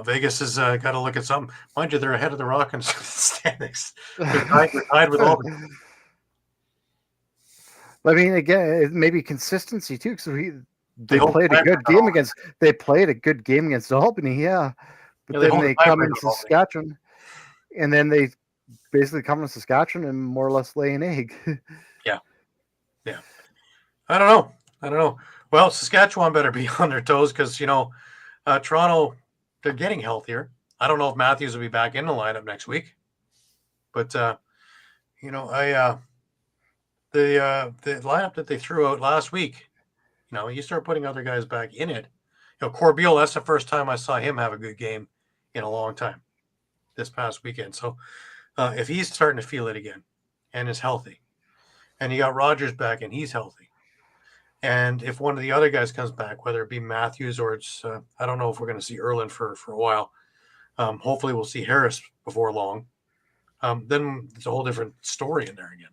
Vegas has got to look at something. Mind you, they're ahead of the Rock and standings. They're tied with Albany. I mean, again, maybe consistency too, because they played a good game against Albany, but then they come in Saskatchewan, and then they basically come to Saskatchewan and more or less lay an egg. Yeah. I don't know. Well, Saskatchewan better be on their toes because Toronto, they're getting healthier. I don't know if Matthews will be back in the lineup next week, but the lineup that they threw out last week, you start putting other guys back in it. Corbeil, that's the first time I saw him have a good game in a long time this past weekend. So if he's starting to feel it again and is healthy, and you got Rogers back and he's healthy, and if one of the other guys comes back, whether it be Matthews or it's, I don't know if we're going to see Erlin for a while. Hopefully we'll see Harris before long. Then it's a whole different story in there again.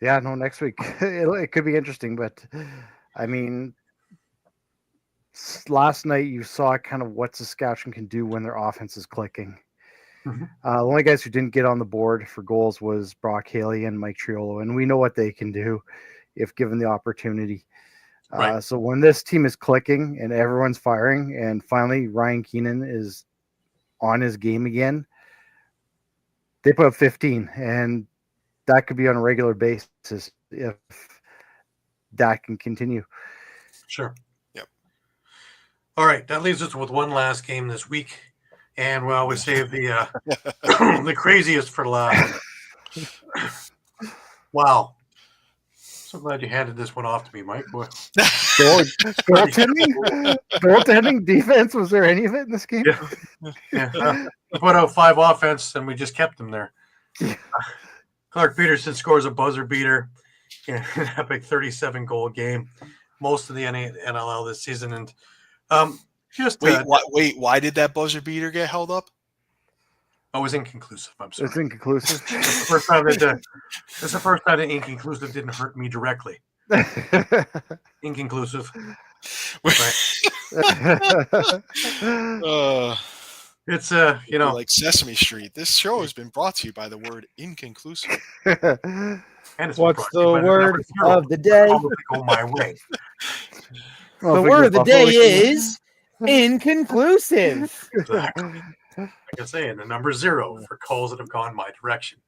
Yeah, no, next week it could be interesting, but I mean, last night you saw kind of what Saskatchewan can do when their offense is clicking. Mm-hmm. The only guys who didn't get on the board for goals was Brock Haley and Mike Triolo, and we know what they can do if given the opportunity. Right. So when this team is clicking and everyone's firing, and finally Ryan Keenan is on his game again, they put up 15, and that could be on a regular basis if that can continue. Sure. Yep. All right. That leaves us with one last game this week. And we always save the the craziest for last. Wow. So glad you handed this one off to me, Mike. Goaltending, defense, was there any of it in this game? Yeah. We put out 5 offense, and we just kept them there. Clark Peterson scores a buzzer beater in an epic 37-goal game. Most of the NLL this season. And why did that buzzer beater get held up? I was inconclusive. I'm sorry. It's inconclusive. It's the first time that inconclusive didn't hurt me directly. Inconclusive. It's like Sesame Street. This show has been brought to you by the word inconclusive. And what's the word of the day? Go my way. The word of the day is inconclusive. Exactly. Like I say, and the number 0 for calls that have gone my direction.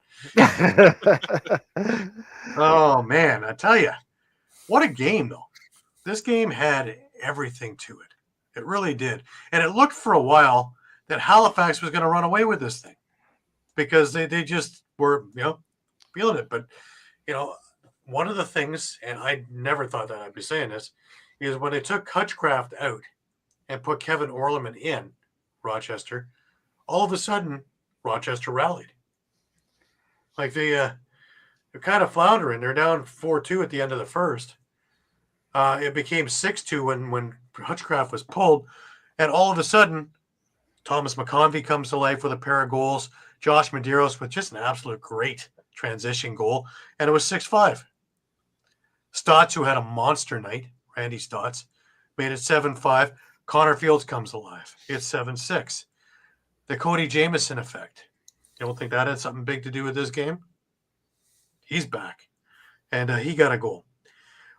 Oh man, I tell you, what a game though. This game had everything to it. It really did, and it looked for a while that Halifax was going to run away with this thing because they just were feeling it. But one of the things, and I never thought that I'd be saying this, is when they took Hutchcraft out and put Kevin Orleman in Rochester, all of a sudden Rochester rallied. Like they're kind of floundering. They're down 4-2 at the end of the first. It became 6-2 when Hutchcraft was pulled, and all of a sudden Thomas McConvey comes to life with a pair of goals. Josh Medeiros with just an absolute great transition goal, and it was 6-5. Stotts, who had a monster night, Randy Stotts, made it 7-5. Connor Fields comes alive. It's 7-6. The Cody Jamieson effect. You don't think that had something big to do with this game? He's back. And he got a goal.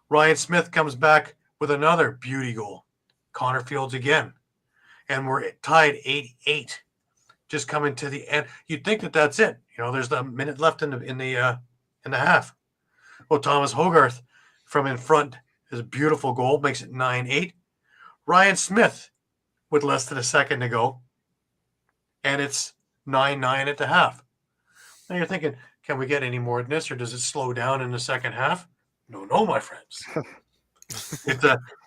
Ryan Smith comes back with another beauty goal. Connor Fields again. And we're tied 8-8. Just coming to the end. You'd think that that's it. There's a minute left in the half. Well, Thomas Hogarth from in front is a beautiful goal, makes it 9-8. Ryan Smith with less than a second to go, and it's 9-9 at the half. Now you're thinking, can we get any more than this, or does it slow down in the second half? No, my friends.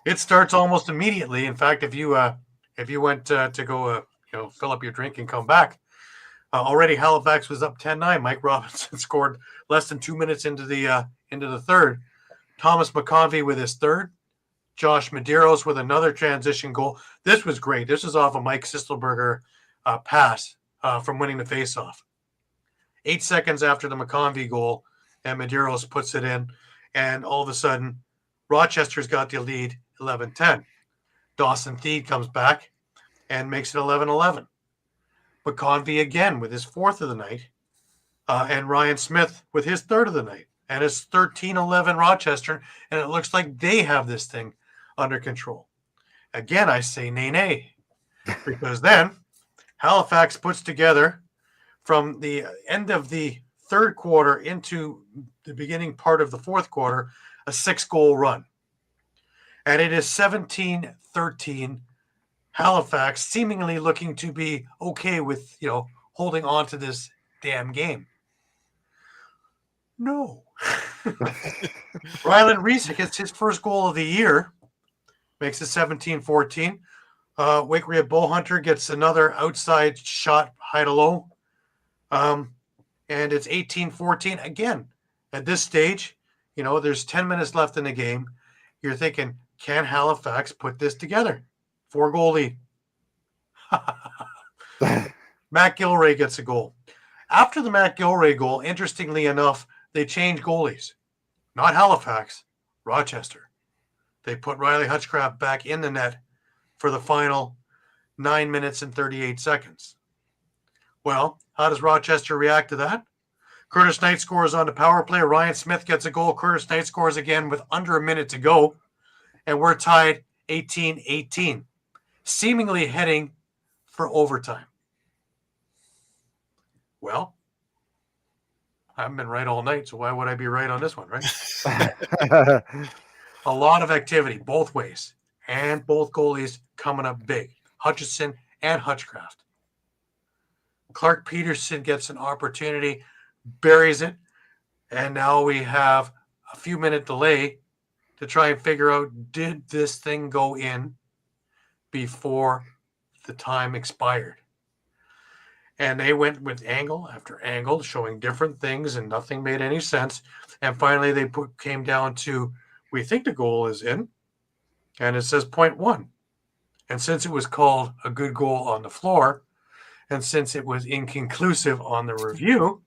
It starts almost immediately. In fact, if you went to go fill up your drink and come back, already Halifax was up 10-9. Mike Robinson scored less than 2 minutes into the third. Thomas McConvey with his third. Josh Medeiros with another transition goal. This was great. This is off of Mike Sisselberger pass from winning the faceoff. 8 seconds after the McConvey goal, and Medeiros puts it in, and all of a sudden, Rochester's got the lead 11-10. Dawson Theed comes back and makes it 11-11. McConvey again with his fourth of the night, and Ryan Smith with his third of the night. And it's 13-11 Rochester, and it looks like they have this thing under control. Again, I say nay, because then Halifax puts together from the end of the third quarter into the beginning part of the fourth quarter a 6-goal run. And it is 17-13 Halifax, seemingly looking to be okay with, holding on to this damn game. No. Ryland Reese gets his first goal of the year, makes it 17-14. Wakeria Bowhunter gets another outside shot, high to low. And it's 18-14. Again, at this stage, there's 10 minutes left in the game. You're thinking, can Halifax put this together? 4-goal lead. Matt Gilray gets a goal. After the Matt Gilray goal, interestingly enough, they changed goalies. Not Halifax, Rochester. They put Riley Hutchcraft back in the net for the final 9 minutes and 38 seconds. Well, how does Rochester react to that? Curtis Knight scores on the power play. Ryan Smith gets a goal. Curtis Knight scores again with under a minute to go. And we're tied 18-18, seemingly heading for overtime. Well, I haven't been right all night, so why would I be right on this one, right? A lot of activity both ways, and both goalies coming up big, Hutchison and Hutchcraft. Clark Peterson gets an opportunity, buries it, and now we have a few-minute delay to try and figure out, did this thing go in before the time expired? And they went with angle after angle, showing different things, and nothing made any sense. And finally, they came down to, we think the goal is in, and it says 0.1. And since it was called a good goal on the floor, and since it was inconclusive on the review,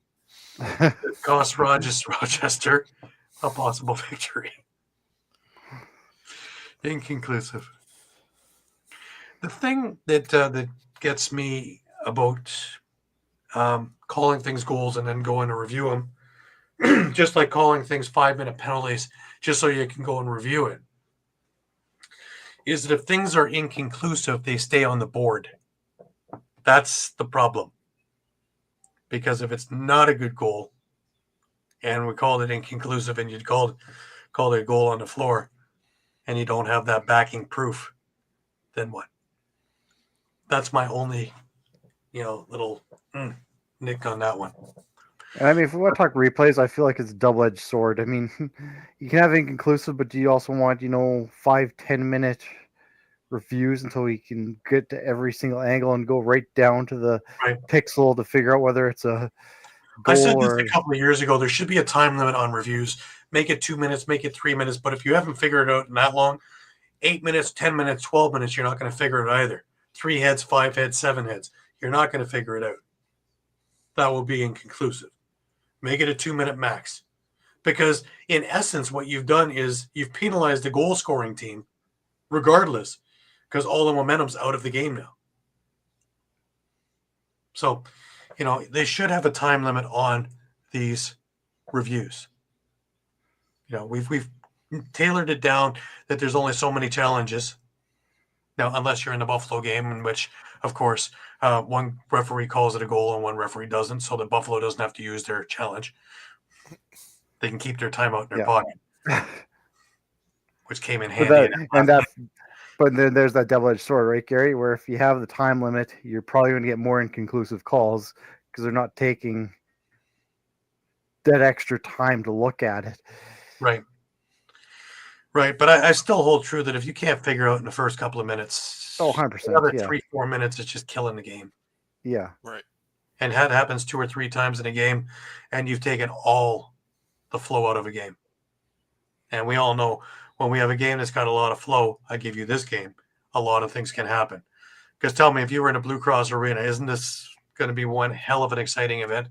it cost Rochester a possible victory. Inconclusive. The thing that gets me about calling things goals and then going to review them, just like calling things 5-minute penalties, just so you can go and review it, is that if things are inconclusive, they stay on the board. That's the problem. Because if it's not a good goal, and we called it inconclusive, and you'd call it a goal on the floor, and you don't have that backing proof, then what? That's my only, little nick on that one. And I mean, if we want to talk replays, I feel like it's a double-edged sword. I mean, you can have inconclusive, but do you also want, 5-10 minute reviews until we can get to every single angle and go right down to the pixel to figure out whether it's a goal? I said this a couple of years ago. There should be a time limit on reviews. Make it 2 minutes, make it 3 minutes. But if you haven't figured it out in that long, 8 minutes, 10 minutes, 12 minutes, you're not going to figure it either. 3 heads, 5 heads, 7 heads. You're not going to figure it out. That will be inconclusive. Make it a 2-minute max. Because in essence, what you've done is you've penalized the goal scoring team regardless, because all the momentum's out of the game now. So they should have a time limit on these reviews. We've tailored it down that there's only so many challenges. Now, unless you're in the Buffalo game, in which, of course, one referee calls it a goal and one referee doesn't, so that Buffalo doesn't have to use their challenge. They can keep their timeout in their pocket, which came in handy. But then there's that double-edged sword, right, Gary? Where if you have the time limit, you're probably going to get more inconclusive calls because they're not taking that extra time to look at it. Right. But I still hold true that if you can't figure out in the first couple of minutes, 100%, another 3-4 minutes, it's just killing the game. Yeah. Right. And that happens 2 or 3 times in a game, and you've taken all the flow out of a game. And we all know when we have a game that's got a lot of flow, I give you this game, a lot of things can happen. Because tell me, if you were in a Blue Cross arena, isn't this going to be one hell of an exciting event?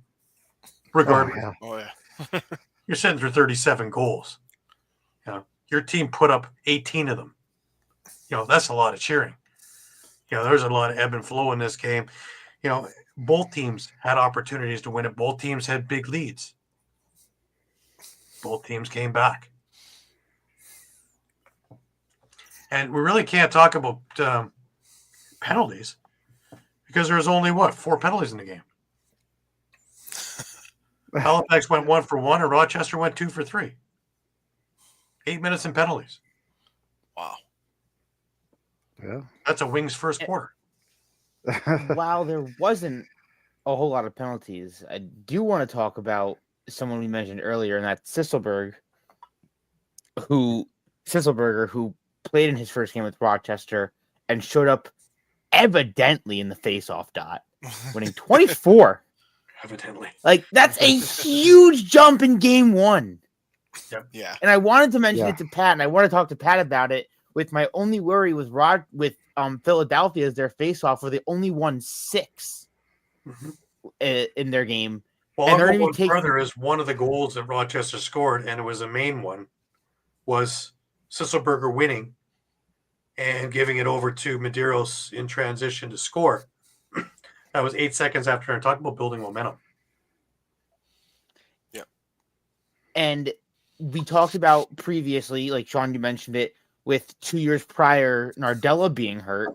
Regardless. Oh, yeah. You're sitting through 37 goals. Your team put up 18 of them. That's a lot of cheering. There's a lot of ebb and flow in this game. Both teams had opportunities to win it. Both teams had big leads. Both teams came back. And we really can't talk about penalties because there was only, 4 penalties in the game. Halifax went 1 for 1 and Rochester went 2 for 3. 8 minutes in penalties. Wow. Yeah. That's a Wings first quarter. While there wasn't a whole lot of penalties, I do want to talk about someone we mentioned earlier, and that's Sisselberger, who played in his first game with Rochester and showed up evidently in the face-off dot, winning 24. Evidently. Like, that's a huge jump in game 1. Yep. Yeah. And I wanted to mention it to Pat, and I want to talk to Pat about it. With my only worry with Philadelphia is their face-off, where they only won 6 in their game. Well, and I'll go one further is one of the goals that Rochester scored, and it was a main one, was Sisselberger winning and giving it over to Medeiros in transition to score. That was 8 seconds after. I'm talking about building momentum. Yep. And we talked about previously, like Shawn, you mentioned it, with 2 years prior, Nardella being hurt,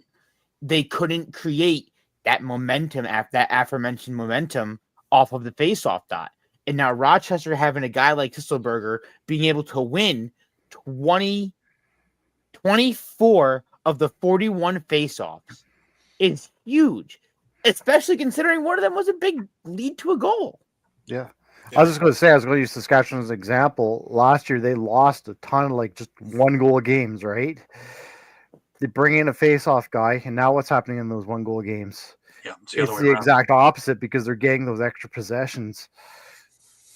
they couldn't create that momentum, that aforementioned momentum off of the face-off dot. And now Rochester having a guy like Sisselberger being able to win 24 of the 41 face-offs is huge, especially considering one of them was a big lead to a goal. Yeah. I was just going to say, I was going to use Saskatchewan as an example. Last year, they lost a ton of just 1-goal games, right? They bring in a face-off guy, and now what's happening in those 1-goal games? Yeah, it's the exact opposite because they're getting those extra possessions.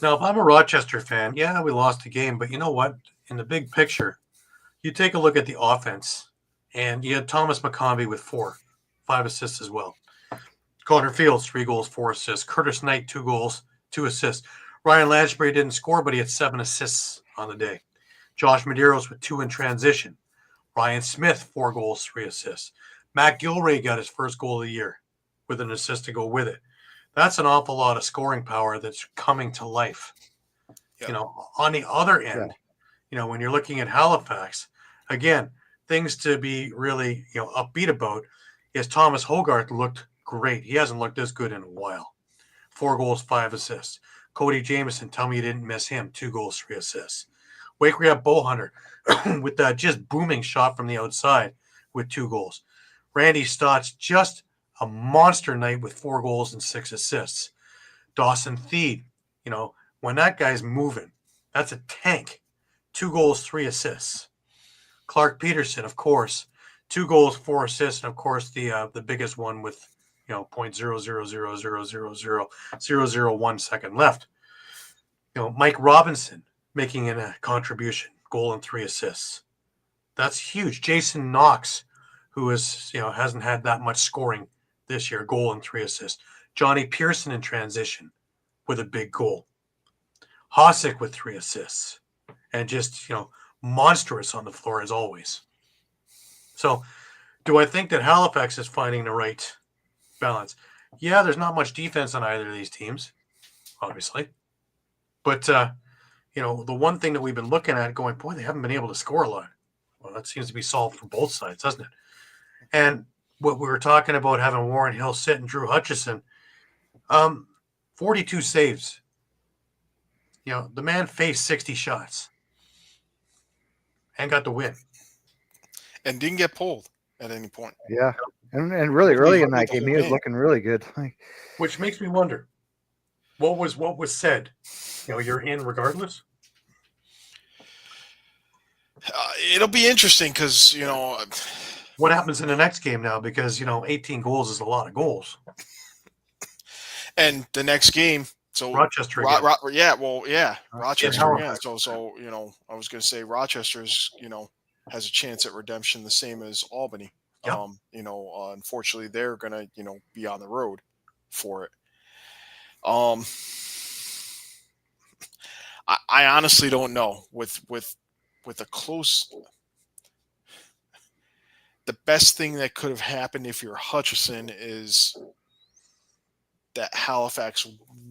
Now, if I'm a Rochester fan, we lost a game, but you know what? In the big picture, you take a look at the offense, and you had Thomas McCombie with 5 assists as well. Connor Fields, 3 goals, 4 assists. Curtis Knight, 2 goals, 2 assists. Ryan Lansbury didn't score, but he had 7 assists on the day. Josh Medeiros with 2 in transition. Ryan Smith, 4 goals, 3 assists. Matt Gilray got his first goal of the year with an assist to go with it. That's an awful lot of scoring power that's coming to life. Yep. On the other end, when you're looking at Halifax, again, things to be really, upbeat about is Thomas Hogarth looked great. He hasn't looked this good in a while. 4 goals, 5 assists. Cody Jamieson, tell me you didn't miss him. 2 goals, 3 assists. Wake Rehab Bowhunter with that just booming shot from the outside with 2 goals. Randy Stotts, just a monster night with 4 goals and 6 assists. Dawson Theed, when that guy's moving, that's a tank. 2 goals, 3 assists. Clark Peterson, of course, 2 goals, 4 assists, and of course the biggest one with 0.000000001 second left. Mike Robinson making a contribution, goal and 3 assists. That's huge. Jason Knox, who hasn't had that much scoring this year, goal and 3 assists. Johnny Pearson in transition with a big goal. Hosick with 3 assists. And just, monstrous on the floor as always. So do I think that Halifax is finding the right balance? Yeah, there's not much defense on either of these teams, obviously. But, you know, the one thing that we've been looking at going, boy, they haven't been able to score a lot. Well, that seems to be solved for both sides, doesn't it? And what we were talking about having Warren Hill sit and Drew Hutchison, 42 saves. You know, the man faced 60 shots and got the win. And didn't get pulled at any point. Yeah. And really early in that game, he was looking really good. Which makes me wonder, what was said? You know, you're in regardless? It'll be interesting because, you know, what happens in the next game now? Because, you know, 18 goals is a lot of goals. And the next game, so Rochester again. again. Rochester again. So, you know, I was going to say Rochester's, you know, has a chance at redemption the same as Albany. Yep. You know, unfortunately, they're going to, you know, be on the road for it. I honestly don't know with a close. The best thing that could have happened if you're Hutchison is that Halifax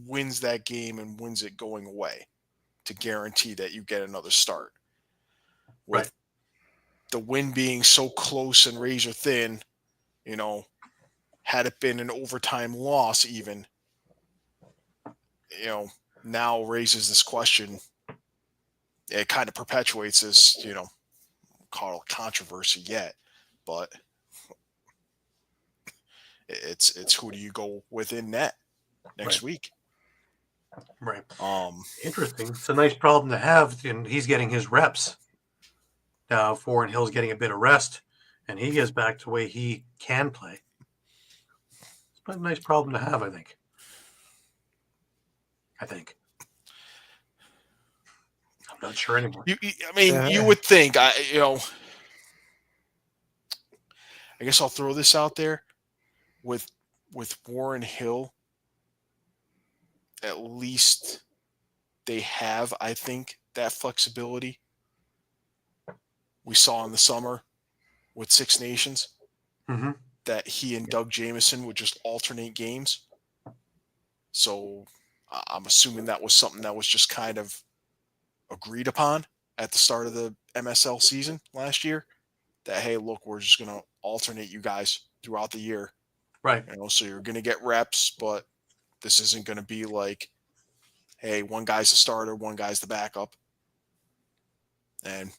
wins that game and wins it going away to guarantee that you get another start. With the win being so close and razor thin, you know, had it been an overtime loss even, you know, now raises this question. It kind of perpetuates this, you know, call it controversy yet, but it's who do you go with in net next week? Right. Interesting. It's a nice problem to have, and he's getting his reps. Now, Warren Hill's getting a bit of rest, and he gets back to the way he can play. It's a nice problem to have, I think. I'm not sure anymore. You would think, you know, I guess I'll throw this out there with Warren Hill. At least they have, I think, that flexibility we saw in the summer with Six Nations, that he and Doug Jamieson would just alternate games. So I'm assuming that was something that was just kind of agreed upon at the start of the MSL season last year, that, hey, look, we're just going to alternate you guys throughout the year. Right. You know, so you're going to get reps, but this isn't going to be like, hey, one guy's the starter, one guy's the backup. And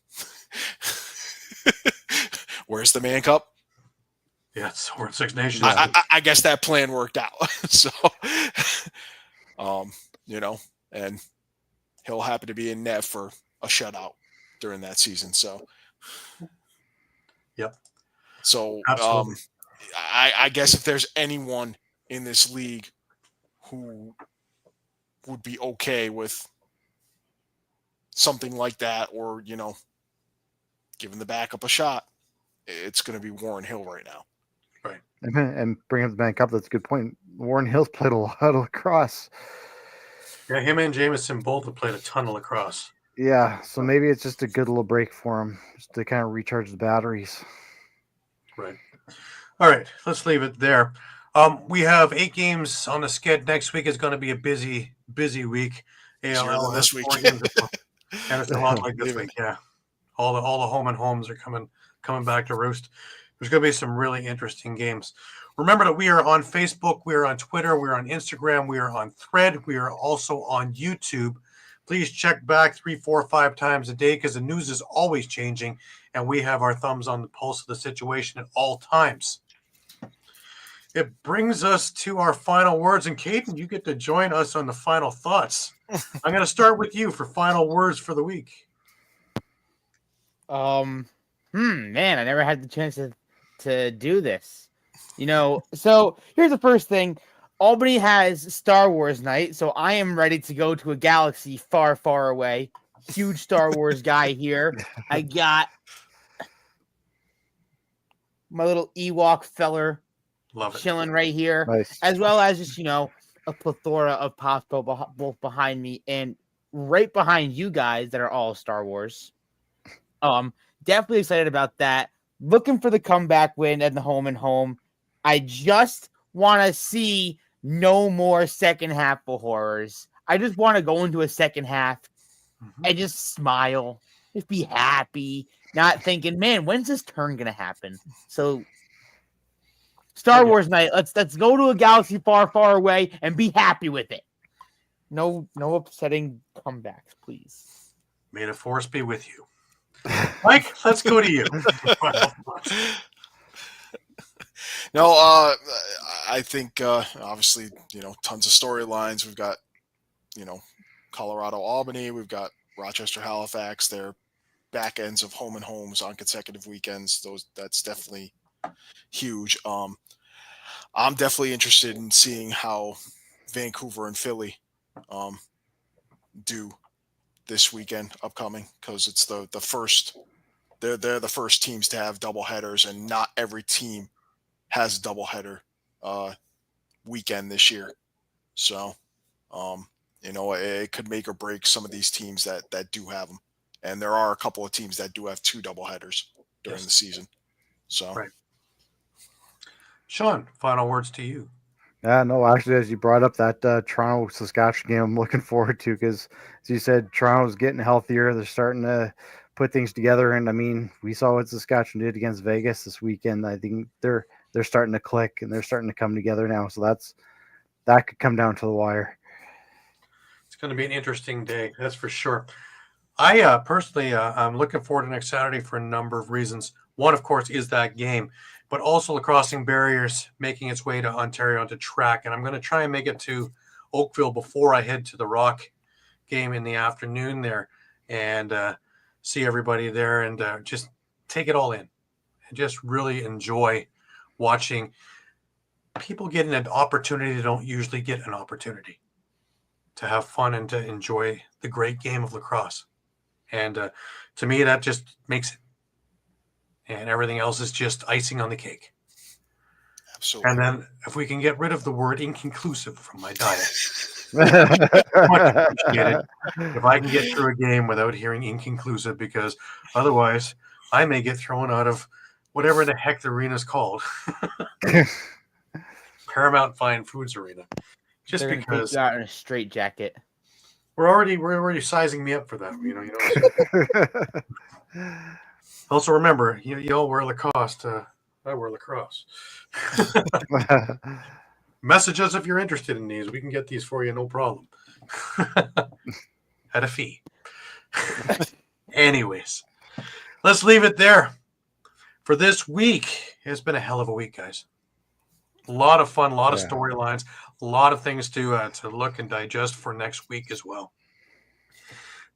where's the Man Cup? Yeah, it's we're in Six Nations. I guess that plan worked out. So, you know, and he'll happen to be in net for a shutout during that season. So, yep. So, absolutely. I guess if there's anyone in this league who would be okay with something like that, or, you know, giving the backup a shot, it's going to be Warren Hill right now. Right. And bring up the bank up. That's a good point. Warren Hill's played a lot of lacrosse. Yeah, him and Jamieson both have played a ton of lacrosse. Yeah, so maybe it's just a good little break for him, just to kind of recharge the batteries. Right. All right, let's leave it there. We have 8 games on the skid. Next week is going to be a busy week. ALL this week. And it's a lot like this week, yeah. All the home and homes are coming back to roost. There's going to be some really interesting games. Remember that we are on Facebook, we are on Twitter, we are on Instagram, we are on Thread, we are also on YouTube. Please check back 3, 4, 5 times a day because the news is always changing, and we have our thumbs on the pulse of the situation at all times. It brings us to our final words, and Caden, you get to join us on the final thoughts. I'm going to start with you for final words for the week. Man, I never had the chance to do this. You know, so here's the first thing. Albany has Star Wars night, so I am ready to go to a galaxy far, far away. Huge Star Wars guy here. I got my little Ewok feller chilling right here, Nice. as well as just, you know, a plethora of pops both behind me and right behind you guys that are all Star Wars. Definitely excited about that. Looking for the comeback win at the home and home. I just want to see no more second half horrors. I just want to go into a second half and just smile, just be happy, not thinking, man, when's this turn gonna happen? So, Star Wars night, let's go to a galaxy far, far away and be happy with it. No upsetting comebacks, please. May the force be with you. Mike, let's go to you. No, I think obviously, tons of storylines. We've got, Colorado Albany, we've got Rochester Halifax. They're back ends of home and homes on consecutive weekends. That's definitely huge. I'm definitely interested in seeing how Vancouver and Philly do this weekend upcoming, because it's the first. They're the first teams to have double headers, and not every team has a doubleheader weekend this year. So, it could make or break some of these teams that do have them. And there are a couple of teams that do have 2 doubleheaders during the season. So, right. Shawn, final words to you. Yeah, no, actually, as you brought up that Toronto-Saskatchewan game, I'm looking forward to, because, as you said, Toronto's getting healthier. They're starting to put things together. And, I mean, we saw what Saskatchewan did against Vegas this weekend. I think they're starting to click, and they're starting to come together now. So that could come down to the wire. It's going to be an interesting day, that's for sure. I personally, I'm looking forward to next Saturday for a number of reasons. One, of course, is that game, but also the Crossing Barriers making its way to Ontario onto track. And I'm going to try and make it to Oakville before I head to the Rock game in the afternoon there, and see everybody there, and just take it all in and just really enjoy watching people getting an opportunity that don't usually get an opportunity to have fun and to enjoy the great game of lacrosse. And to me, that just makes it. And everything else is just icing on the cake. absolutely. And then if we can get rid of the word inconclusive from my diet, much appreciated. If I can get through a game without hearing inconclusive, because otherwise I may get thrown out of whatever the heck the arena is called. Paramount Fine Foods Arena. Just They're because out in a straight jacket. we're already sizing me up for that. Also remember, you all wear Lacoste. I wear Lacrosse. Message us if you're interested in these. We can get these for you, no problem. At a fee. Anyways, let's leave it there for this week. It's been a hell of a week, guys. A lot of fun, a lot of storylines, a lot of things to look and digest for next week as well.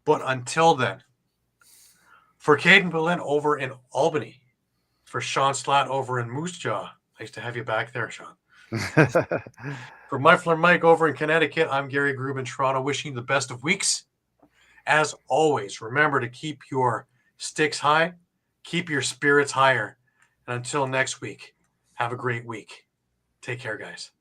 But until then, for Caden Boleyn over in Albany, for Shawn Slaght over in Moose Jaw, nice to have you back there, Shawn. For Muffler Mike over in Connecticut, I'm Gary Groob in Toronto, wishing you the best of weeks. As always, remember to keep your sticks high, keep your spirits higher, and until next week, have a great week. Take care, guys.